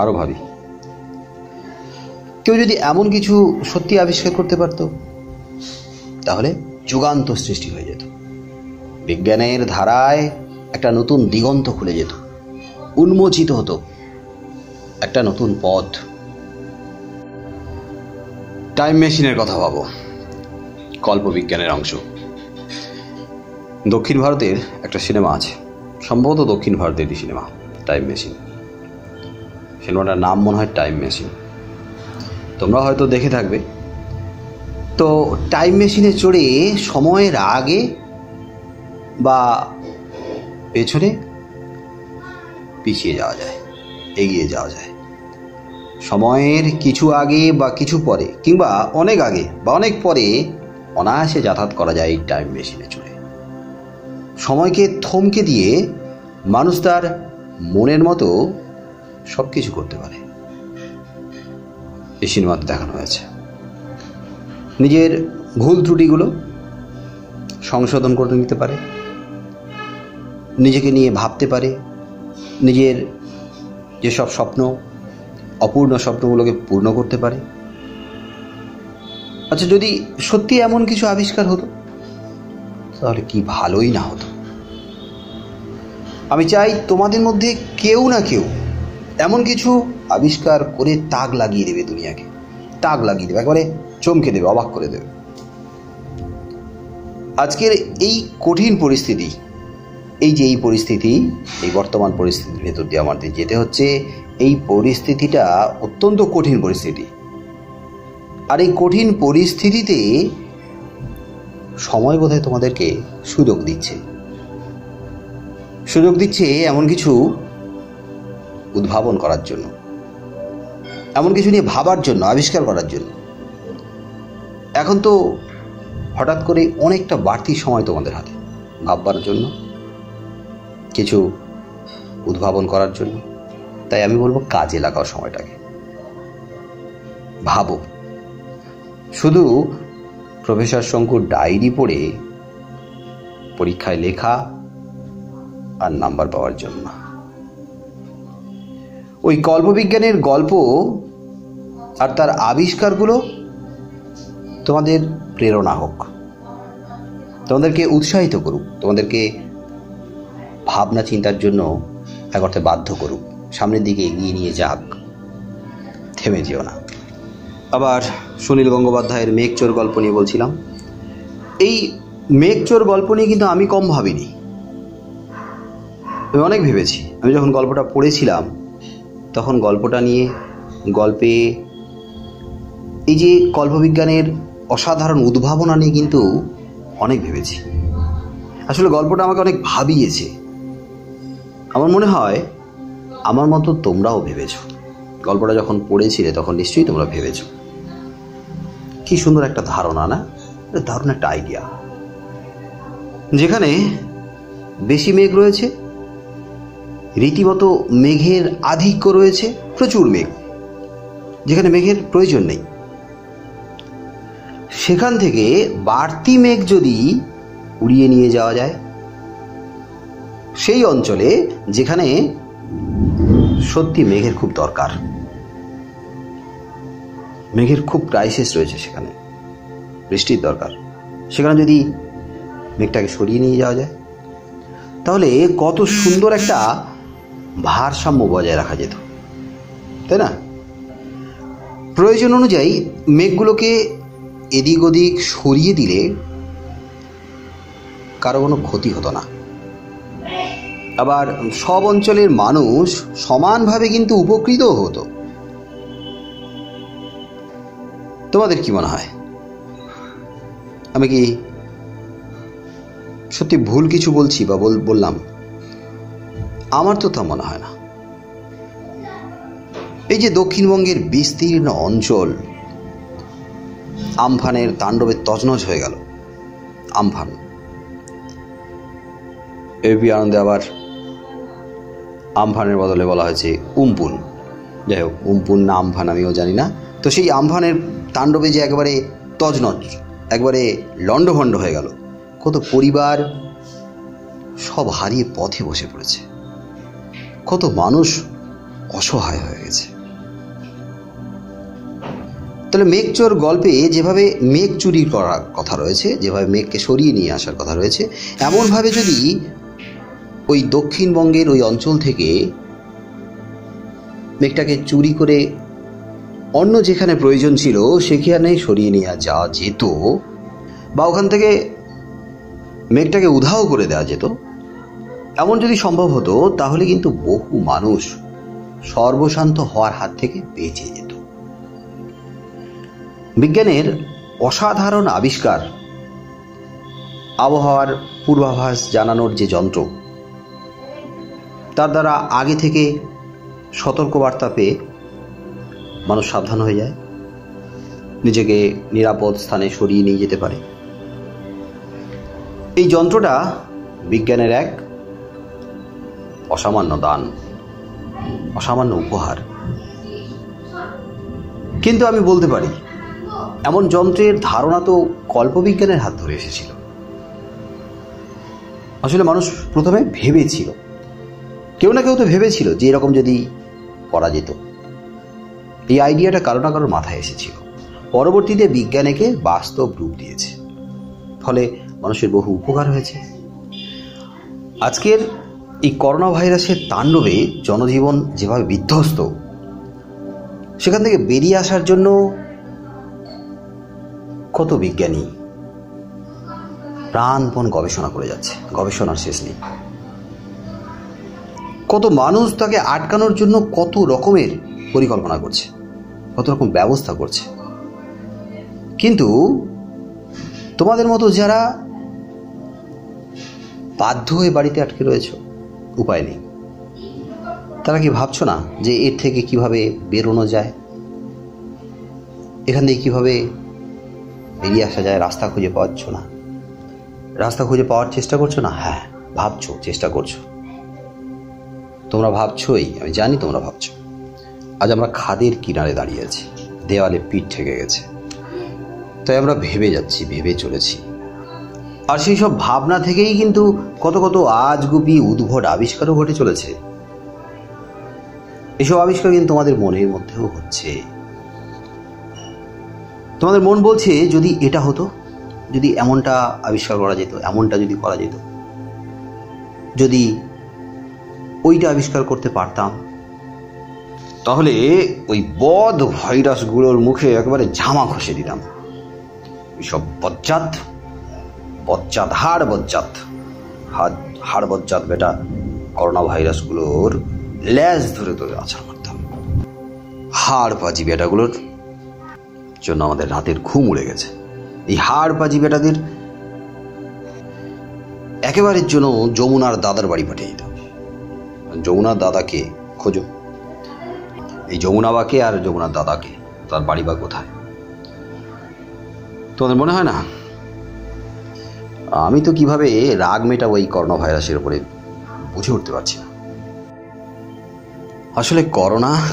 আরো ভাবি কেউ যদি এমন কিছু সত্যি আবিষ্কার করতে পারত, তাহলে যুগান্তর সৃষ্টি হয়ে যেত, বিজ্ঞানের ধারায় একটা নতুন দিগন্ত খুলে যেত, উন্মোচিত হতো একটা নতুন পথ। টাইম মেশিনের কথা ভাবো, কল্পবিজ্ঞানের অংশ। দক্ষিণ ভারতের একটা সিনেমা আছে, সম্ভবত দক্ষিণ ভারতেরই সিনেমা, টাইম মেশিন। সিনেমাটার নাম মনে হয় টাইম মেশিন, তোমরা হয়তো দেখে থাকবে। তো টাইম মেশিনে চড়ে সময়ের আগে বা পেছনে পিছিয়ে যাওয়া যায়, এগিয়ে যাওয়া যায়। সময়ের কিছু আগে বা কিছু পরে, কিংবা অনেক আগে বা অনেক পরে অনায়াসে যাতায়াত করা যায় এই টাইম মেশিনে চড়ে। সময়কে থমকে দিয়ে মানুষ তার মনের মতো সব কিছু করতে পারে, এই সিনেমাতে দেখানো হয়েছে। নিজের ভুল ত্রুটিগুলো সংশোধন করে নিতে পারে, নিজেকে নিয়ে ভাবতে পারে, নিজের যেসব স্বপ্ন, অপূর্ণ স্বপ্নগুলোকে পূর্ণ করতে পারে। আচ্ছা, যদি সত্যি এমন কিছু আবিষ্কার হতো, তাহলে কি ভালোই না হতো। আমি চাই তোমাদের মধ্যে কেউ না কেউ এমন কিছু আবিষ্কার করে তাক লাগিয়ে দেবে দুনিয়াকে, তাক লাগিয়ে দেবে, একেবারে চমকে দেবে, অবাক করে দেবে। আজকের এই কঠিন পরিস্থিতি, এই যে এই পরিস্থিতি, এই বর্তমান পরিস্থিতির ভেতর দিয়ে আমাদের যেতে হচ্ছে, এই পরিস্থিতিটা অত্যন্ত কঠিন পরিস্থিতি। আর এই কঠিন পরিস্থিতিতে সময় বোধহয় তোমাদেরকে সুযোগ দিচ্ছে, সুযোগ দিচ্ছে এমন কিছু উদ্ভাবন করার জন্য, এমন কিছু নিয়ে ভাবার জন্য, আবিষ্কার করার জন্য। এখন তো হঠাৎ করে অনেকটা বাড়তি সময় তোমাদের হাতে ভাববার জন্য, কিছু উদ্ভাবন করার জন্য। তাই আমি বলবো, কাজে লাগাও সময়টাকে, ভাবো। শুধু প্রফেসর শঙ্কুর ডায়েরি পড়ে পরীক্ষায় লেখা আর নাম্বার পাওয়ার জন্য। ওই কল্পবিজ্ঞানের গল্প আর তার আবিষ্কারগুলো তোমাদের প্রেরণা হোক, তোমাদেরকে উৎসাহিত করুক, তোমাদেরকে ভাবনা চিন্তার জন্য এক অর্থে বাধ্য করুক, সামনের দিকে এগিয়ে নিয়ে যাক। থেমে যেও না। আবার সুনীল গঙ্গোপাধ্যায়ের মেঘচোর গল্প নিয়ে বলছিলাম। এই মেঘচোর গল্প নিয়ে কিন্তু আমি কম ভাবিনি, আমি অনেক ভেবেছি। আমি যখন গল্পটা পড়েছিলাম তখন গল্পটা নিয়ে, গল্পে এই যে কল্পবিজ্ঞানের অসাধারণ উদ্ভাবনা নিয়ে কিন্তু অনেক ভেবেছি। আসলে গল্পটা আমাকে অনেক ভাবিয়েছে। আমার মনে হয় আমার মতো তোমরাও ভেবেছ। গল্পটা যখন পড়েছিলে তখন নিশ্চয়ই তোমরা ভেবেছ। কি সুন্দর একটা ধারণা না? দারুণ একটা আইডিয়া। যেখানে বেশি মেঘ রয়েছে, রীতিমতো মেঘের আধিক্য রয়েছে, প্রচুর মেঘ, যেখানে মেঘের প্রয়োজন নেই, সেখান থেকে বাড়তি মেঘ যদি উড়িয়ে নিয়ে যাওয়া যায় সেই অঞ্চলে যেখানে সত্যি মেঘের খুব দরকার, মেঘের খুব ক্রাইসিস রয়েছে, সেখানে বৃষ্টির দরকার, সেখানে যদি মেঘটাকে সরিয়ে নিয়ে যাওয়া যায় তাহলে কত সুন্দর একটা ভারসাম্য বজায় রাখা যেত, তাই না? প্রয়োজন অনুযায়ী মেঘগুলোকে এদিক ওদিক সরিয়ে দিলে কারো কোনো ক্ষতি হতো না। আবার সব অঞ্চলের মানুষ সমানভাবে কিন্তু উপকৃতও হতো। তোমাদের কি মনে হয়? আমি কি সত্যি ভুল কিছু বলছি বা বললাম? আমার তো তা মনে হয় না। এই যে দক্ষিণবঙ্গের বিস্তীর্ণ অঞ্চল আমফানের তাণ্ডবে তছনছ হয়ে গেল, আমফান, এপি আনন্দে আবার আমফানের বদলে বলা হয়েছে উমপুন। যাই হোক, উমপুন না আমফান আমিও জানি না। তো সেই আমফানের তাণ্ডবে যে একেবারে তছনছ, একবারে লণ্ডভণ্ড হয়ে গেল, কত পরিবার সব হারিয়ে পথে বসে পড়েছে, কত মানুষ অসহায় হয়ে গেছে। তাহলে মেঘচোর গল্পে যেভাবে মেঘ চুরি করার কথা রয়েছে, যেভাবে মেঘকে সরিয়ে নিয়ে আসার কথা রয়েছে, এমনভাবে যদি ওই দক্ষিণবঙ্গের ওই অঞ্চল থেকে মেঘটাকে চুরি করে অন্য যেখানে প্রয়োজন ছিল সেখানে সরিয়ে নিয়ে যাওয়া যেত, বা ওখান থেকে মেঘটাকে উধাও করে দেওয়া যেত, এমন যদি সম্ভব হতো তাহলে কিন্তু বহু মানুষ সর্বশান্ত হওয়ার হাত থেকে বেঁচে যেত। বিজ্ঞানের অসাধারণ আবিষ্কার, আবহাওয়ার পূর্বাভাস জানানোর যে যন্ত্র, তার দ্বারা আগে থেকে সতর্কবার্তা পেয়ে মানুষ সাবধান হয়ে যায়, নিজেকে নিরাপদ স্থানে সরিয়ে নিয়ে যেতে পারে। এই যন্ত্রটা বিজ্ঞানের এক অসামান্য দান, অসামান্য উপহার। কিন্তু আমি বলতে পারি এমন যন্ত্রের ধারণা তো কল্পবিজ্ঞানের হাত ধরে এসেছিল। আসলে মানুষ প্রথমে ভেবেছিল, কেউ না কেউ তো ভেবেছিল যে এরকম যদি করা যেত। এই আইডিয়াটা কারো না কারোর মাথায় এসেছিল, পরবর্তীতে বিজ্ঞান একে বাস্তব রূপ দিয়েছে, ফলে মানুষের বহু উপকার হয়েছে। আজকের এই করোনা ভাইরাসের তাণ্ডবে জনজীবন যেভাবে বিধ্বস্ত, সেখান থেকে বেরিয়ে আসার জন্য কত বিজ্ঞানী প্রাণপণ গবেষণা করে যাচ্ছে, গবেষণার শেষ নেই। কত মানুষ তাকে আটকানোর জন্য কত রকমের পরিকল্পনা করছে, কত রকম ব্যবস্থা করছে। কিন্তু তোমাদের মতো যারা বাধ্য হয়ে বাড়িতে আটকে রয়েছে, উপায় নেই, তারা কি ভাবছো না যে এর থেকে কিভাবে বেরোনো যায়, এখান থেকে কিভাবে বেরিয়ে আসা যায়? রাস্তা খুঁজে পাচ্ছ না, রাস্তা খুঁজে পাওয়ার চেষ্টা করছো না? হ্যাঁ, ভাবছো, চেষ্টা করছো, তোমরা ভাবছোই, আমি জানি তোমরা ভাবছো। আজ আমরা খাদের কিনারে দাঁড়িয়ে আছি, দেওয়ালে পিঠ ঠেকে গেছে, তাই আমরা ভেবে যাচ্ছি, ভেবে চলেছি। আর সেই সব ভাবনা থেকেই কিন্তু কত কত আজগুবি উদ্ভট আবিষ্কারও ঘটে চলেছে। এসব আবিষ্কার কিন্তু তোমাদের মনের মধ্যেও হচ্ছে। তোমাদের মন বলছে যদি এটা হতো, যদি এমনটা আবিষ্কার করা যেত, এমনটা যদি করা যেত, যদি ওইটা আবিষ্কার করতে পারতাম, তাহলে ওই বদ ভাইরাসগুলোর মুখে একেবারে জামা খসে দিতাম। সব বজ্জাত বজ্জাত হাড় বজ্জাত হাড় বজ্জাত বেটা করোনা ভাইরাসগুলোর লেজ ধরে ধরে আছাড় মারতাম। হাড় পাজি বেটাগুলোর জন্য আমাদের রাতের ঘুম উড়ে গেছে। এই হাড় পাজি বেটাদের একেবারের জন্য যমুনার দাদার বাড়ি পাঠিয়ে দিতাম। যমুনার দাদাকে খোঁজো, এই যমুনা বাকে আর যমুনার দাদাকে, তার বাড়ি বা কোথায় তোমাদের মনে হয় না? আমি তো কিভাবে রাগ মেটাবো এই করোনা ভাইরাসের উপরে বুঝে উঠতে পারছি না। আসলে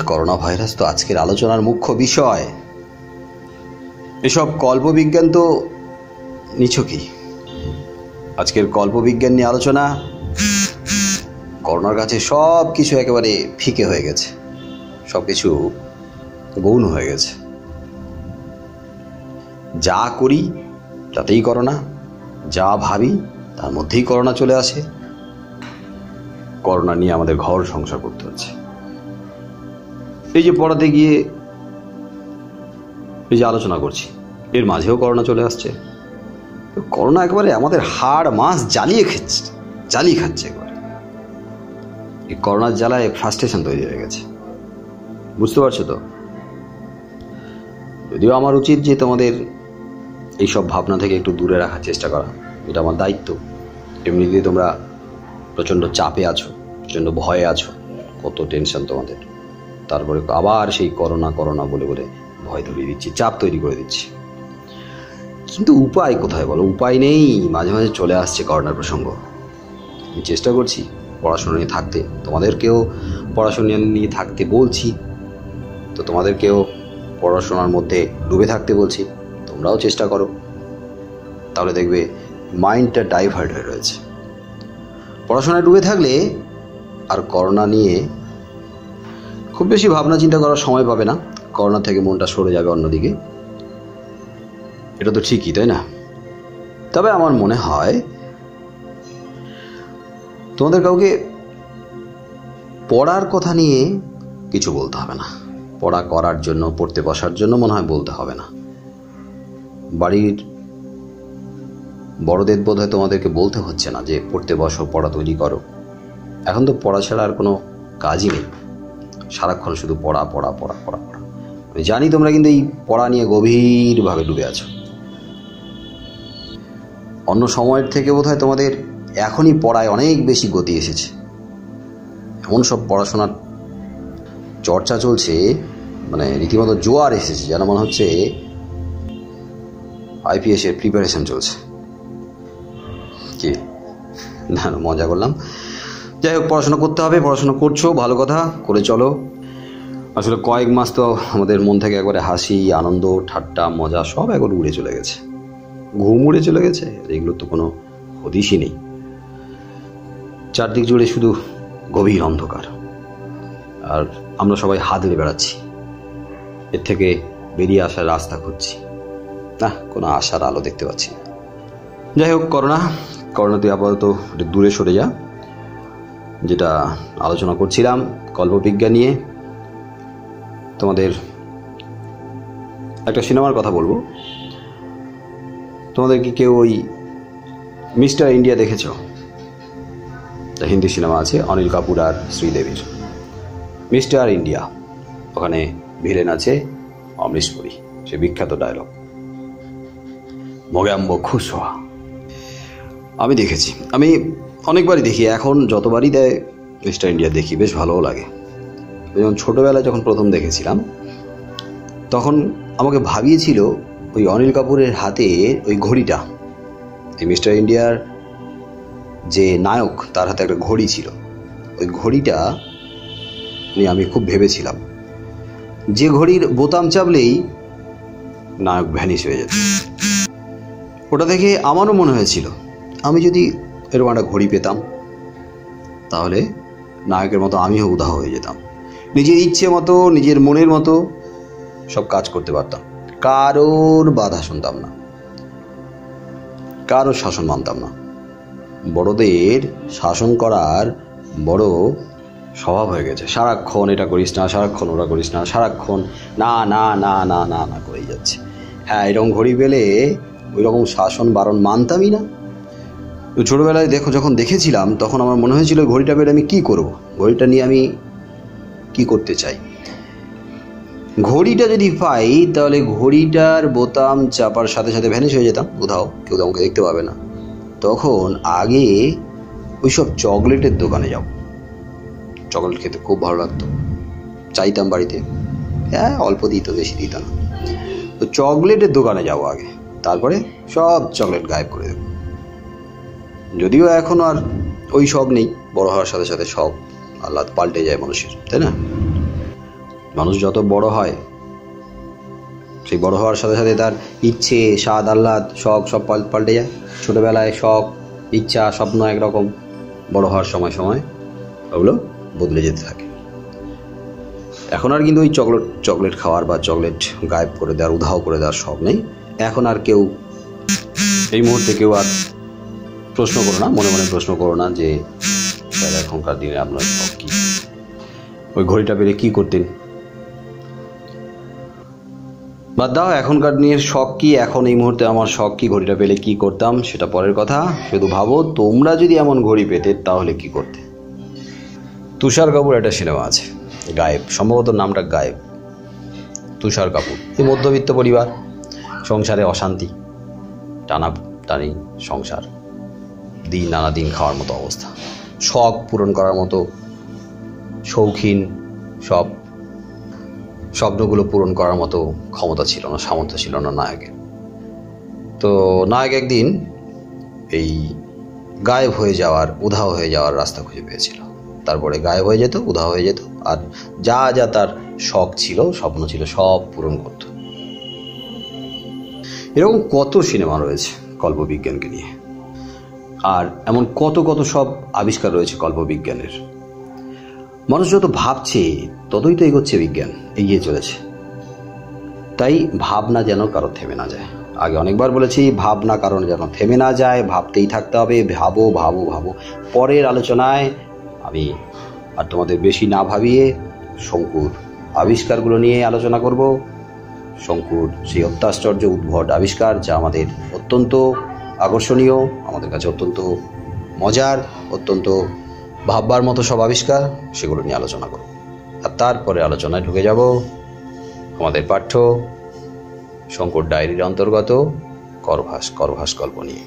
করোনা ভাইরাস তো আজকের আলোচনার মুখ্য বিষয়। এসব কল্পবিজ্ঞান তো নিছকই। আজকের কল্পবিজ্ঞান নিয়ে আলোচনা, করোনার কাছে সব কিছু একেবারে ফিকে হয়ে গেছে, সব কিছু গৌণ হয়ে গেছে। যা করি তাতেই করোনা, যা ভাবি তার মধ্যেই করোনা চলে আসে। করোনা নিয়ে আমাদের ঘর সংসার করতে হচ্ছে। এই যে পড়াতে গিয়ে এই যে আলোচনা করছি, এর মাঝেও করোনা চলে আসছে। করোনা একেবারে আমাদের হাড় মাস জ্বালিয়ে খাচ্ছে একবার। এই করোনার জ্বালায় ফ্রাস্ট্রেশন তৈরি হয়ে গেছে, বুঝতে পারছো তো? যদিও আমার উচিত যে তোমাদের এইসব ভাবনা থেকে একটু দূরে রাখার চেষ্টা করা, এটা আমার দায়িত্ব। এমনিতেই তোমরা প্রচণ্ড চাপে আছো, প্রচণ্ড ভয়ে আছো, কত টেনশন তোমাদের, তারপরে আবার সেই করোনা বলে বলে ভয় ধরিয়ে দিচ্ছি, চাপ তৈরি করে দিচ্ছি। কিন্তু উপায় কোথায় বলো? উপায় নেই। মাঝে মাঝে চলে আসছে করোনার প্রসঙ্গ। আমি চেষ্টা করছি পড়াশোনা নিয়ে থাকতে, তোমাদেরকেও পড়াশোনা নিয়ে থাকতে বলছি, তো তোমাদেরকেও পড়াশোনার মধ্যে ডুবে থাকতে বলছি। তোমরাও চেষ্টা করো, তাহলে দেখবে মাইন্ডটা ডাইভার্ট হয়ে রয়েছে। পড়াশোনায় ডুবে থাকলে আর করোনা নিয়ে খুব বেশি ভাবনা চিন্তা করার সময় পাবে না, করোনা থেকে মনটা সরে যাবে অন্যদিকে। এটা তো ঠিকই, তাই না? তবে আমার মনে হয় তোমাদের কাউকে পড়ার কথা নিয়ে কিছু বলতে হবে না। পড়া করার জন্য, পড়তে বসার জন্য মনে হয় বলতে হবে না। বাড়ির বড়দের বোধ হয় তোমাদেরকে বলতে হচ্ছে না যে পড়তে বসো, পড়া তৈরি করো। এখন তো পড়া ছাড়া আর কোনো কাজই নেই, সারাক্ষণ শুধু পড়া পড়া পড়া পড়া পড়া। আমি জানি তোমরা কিন্তু এই পড়া নিয়ে গভীরভাবে ডুবে আছো। অন্য সময়ের থেকে বোধ হয় তোমাদের এখনই পড়ায় অনেক বেশি গতি এসেছে। এমন সব পড়াশোনার চর্চা চলছে, মানে রীতিমতো জোয়ার এসেছে, যেন মনে হচ্ছে IPS এর প্রিপারেশন চলছে। কি না, মজা করলাম। যাই হোক, পড়াশোনা করতে হবে, পড়াশোনা করছো, ভালো কথা, করে চলো। আসলে কয়েক মাস তো আমাদের মন থেকে একবারে হাসি, আনন্দ, ঠাট্টা, মজা সব একবার উড়ে চলে গেছে, ঘুম উড়ে চলে গেছে। এগুলোর তো কোনো হদিশই নেই। চারদিক জুড়ে শুধু গভীর অন্ধকার, আর আমরা সবাই হাত ধরে বেড়াচ্ছি, এর থেকে বেরিয়ে আসার রাস্তা খুঁজছি। না, কোনো আশার আলো দেখতে পাচ্ছি না। যাই হোক, করোনা তুই আপাতত দূরে সরে যা। যেটা আলোচনা করছিলাম কল্পবিজ্ঞান নিয়ে, তোমাদের একটা সিনেমার কথা বলবো। তোমাদের কি কেউ ওই মিস্টার ইন্ডিয়া দেখেছ? হিন্দি সিনেমা আছে, অনিল কাপুর আর শ্রীদেবীর, মিস্টার ইন্ডিয়া। ওখানে ভিলেন আছে অমরিশ পুরী, সে বিখ্যাত ডায়লগ, মোগাম্বো খুশ হওয়া। আমি দেখেছি, আমি অনেকবারই দেখি, এখন যতবারই দেয় মিস্টার ইন্ডিয়া দেখি, বেশ ভালোও লাগে। যেমন ছোটোবেলায় যখন প্রথম দেখেছিলাম, তখন আমাকে ভাবিয়েছিল ওই অনিল কাপুরের হাতে ওই ঘড়িটা, এই মিস্টার ইন্ডিয়ার যে নায়ক তার হাতে একটা ঘড়ি ছিল, ওই ঘড়িটা নিয়ে আমি খুব ভেবেছিলাম যে ঘড়ির বোতাম চাপলেই নায়ক ভ্যানিশ হয়ে যেত। ওটা দেখে আমারও মনে হয়েছিল আমি যদি এরকম একটা ঘড়ি পেতাম তাহলে নায়কের মতো আমিও উদাহ হয়ে যেতাম, নিজের ইচ্ছে মতো, নিজের মনের মতো সব কাজ করতে পারতাম, কারোর বাধা শুনতাম না, কারোর শাসন মানতাম না। বড়দের শাসন করার বড় স্বভাব হয়ে গেছে, সারাক্ষণ এটা করিস না, সারাক্ষণ ওটা করিস না, সারাক্ষণ না না না না না না করেই যাচ্ছে। হ্যাঁ, এরকম ঘড়ি পেলে ওই রকম শাসন বারণ মানতামই না। তো ছোটোবেলায় যখন দেখেছিলাম তখন আমার মনে হয়েছিল ঘড়িটা পেলে আমি কী করব, ঘড়িটা নিয়ে আমি কি করতে চাই। ঘড়িটা যদি পাই তাহলে ঘড়িটার বোতাম চাপার সাথে সাথে ভ্যানিশ হয়ে যেতাম কোথাও, কেউ তো আমাকে দেখতে পাবে না। তখন আগে ওইসব চকলেটের দোকানে যাব, চকলেট খেতে খুব ভালো লাগতো, চাইতাম বাড়িতে, হ্যাঁ অল্প দিত, বেশি দিত না। তো চকলেটের দোকানে যাব আগে, তারপরে সব চকলেট গায়েব করে দেব। যদিও এখন আর ওই শখ নেই, বড় হওয়ার সাথে সাথে শখ আহ্লাদ পাল্টে যায় মানুষের, তাই না? মানুষ যত বড় হয় সেই বড় হওয়ার সাথে সাথে তার ইচ্ছে, স্বাদ, আহ্লাদ, শখ সব পাল্টে যায়। ছোটোবেলায় শখ, ইচ্ছা, স্বপ্ন একরকম, বড় হওয়ার সময় সময় ওগুলো বদলে যেতে থাকে। এখন আর কিন্তু ওই চকলেট খাওয়ার বা চকলেট গায়েব করে দেওয়ার, উধাও করে দেওয়ার শখ নেই। এখন আর কেউ এই মুহূর্তে কেউ আর প্রশ্ন করো না, মনে মনে প্রশ্ন করো না যে এখনকার দিনে আপনার শখ কী, ওই ঘড়িটা পেলে কী করতেন। বাদ দাও, এখনকার দিনের শখ কি, এখন এই মুহূর্তে আমার শখ কি, ঘড়িটা পেলে কি করতাম সেটা পরের কথা। শুধু ভাবো তোমরা যদি এমন ঘড়ি পেতে তাহলে কি করতে। তুষার কাপুর একটা সিনেমা আছে, গায়েব, সম্ভবত নামটা গায়েব। তুষার কাপুর, এই মধ্যবিত্ত পরিবার, সংসারে অশান্তি, টানাটানি সংসার, নানা দিন খাওয়ার মতো অবস্থা, শখ পূরণ করার মতো শৌখিন সব স্বপ্নগুলো পূরণ করার মতো ক্ষমতা ছিল না, সামর্থ্য ছিল না নায়কের। তো নায়ক একদিন এই গায়েব হয়ে যাওয়ার, উধাও হয়ে যাওয়ার রাস্তা খুঁজে পেয়েছিল। তারপরে গায়েব হয়ে যেত, উধাও হয়ে যেত, আর যা যা তার শখ ছিল, স্বপ্ন ছিল, সব পূরণ করত। এরকম কত সিনেমা রয়েছে কল্পবিজ্ঞানকে নিয়ে, আর এমন কত কত সব আবিষ্কার রয়েছে কল্পবিজ্ঞানের। মানুষ যত ভাবছে ততই তো এগোচ্ছে বিজ্ঞান, এগিয়ে চলেছে। তাই ভাবনা যেন কারো থেমে না যায়। আগে অনেকবার বলেছি, ভাবনা কারণ যেন থেমে না যায়, ভাবতেই থাকতে হবে, ভাবো ভাবো ভাবো। পরের আলোচনায় আমি আর তোমাদের বেশি না ভাবিয়ে শঙ্কুর আবিষ্কারগুলো নিয়ে আলোচনা করব। শঙ্কুর সেই অত্যাশ্চর্য উদ্ভট আবিষ্কার, যা আমাদের অত্যন্ত আকর্ষণীয়, আমাদের কাছে অত্যন্ত মজার, অত্যন্ত ভাববার মতো সব আবিষ্কার, সেগুলো নিয়ে আলোচনা করব। আর তারপরে আলোচনায় ঢুকে যাব আমাদের পাঠ্য শঙ্কুর ডায়েরির অন্তর্গত করভাস গল্প নিয়ে।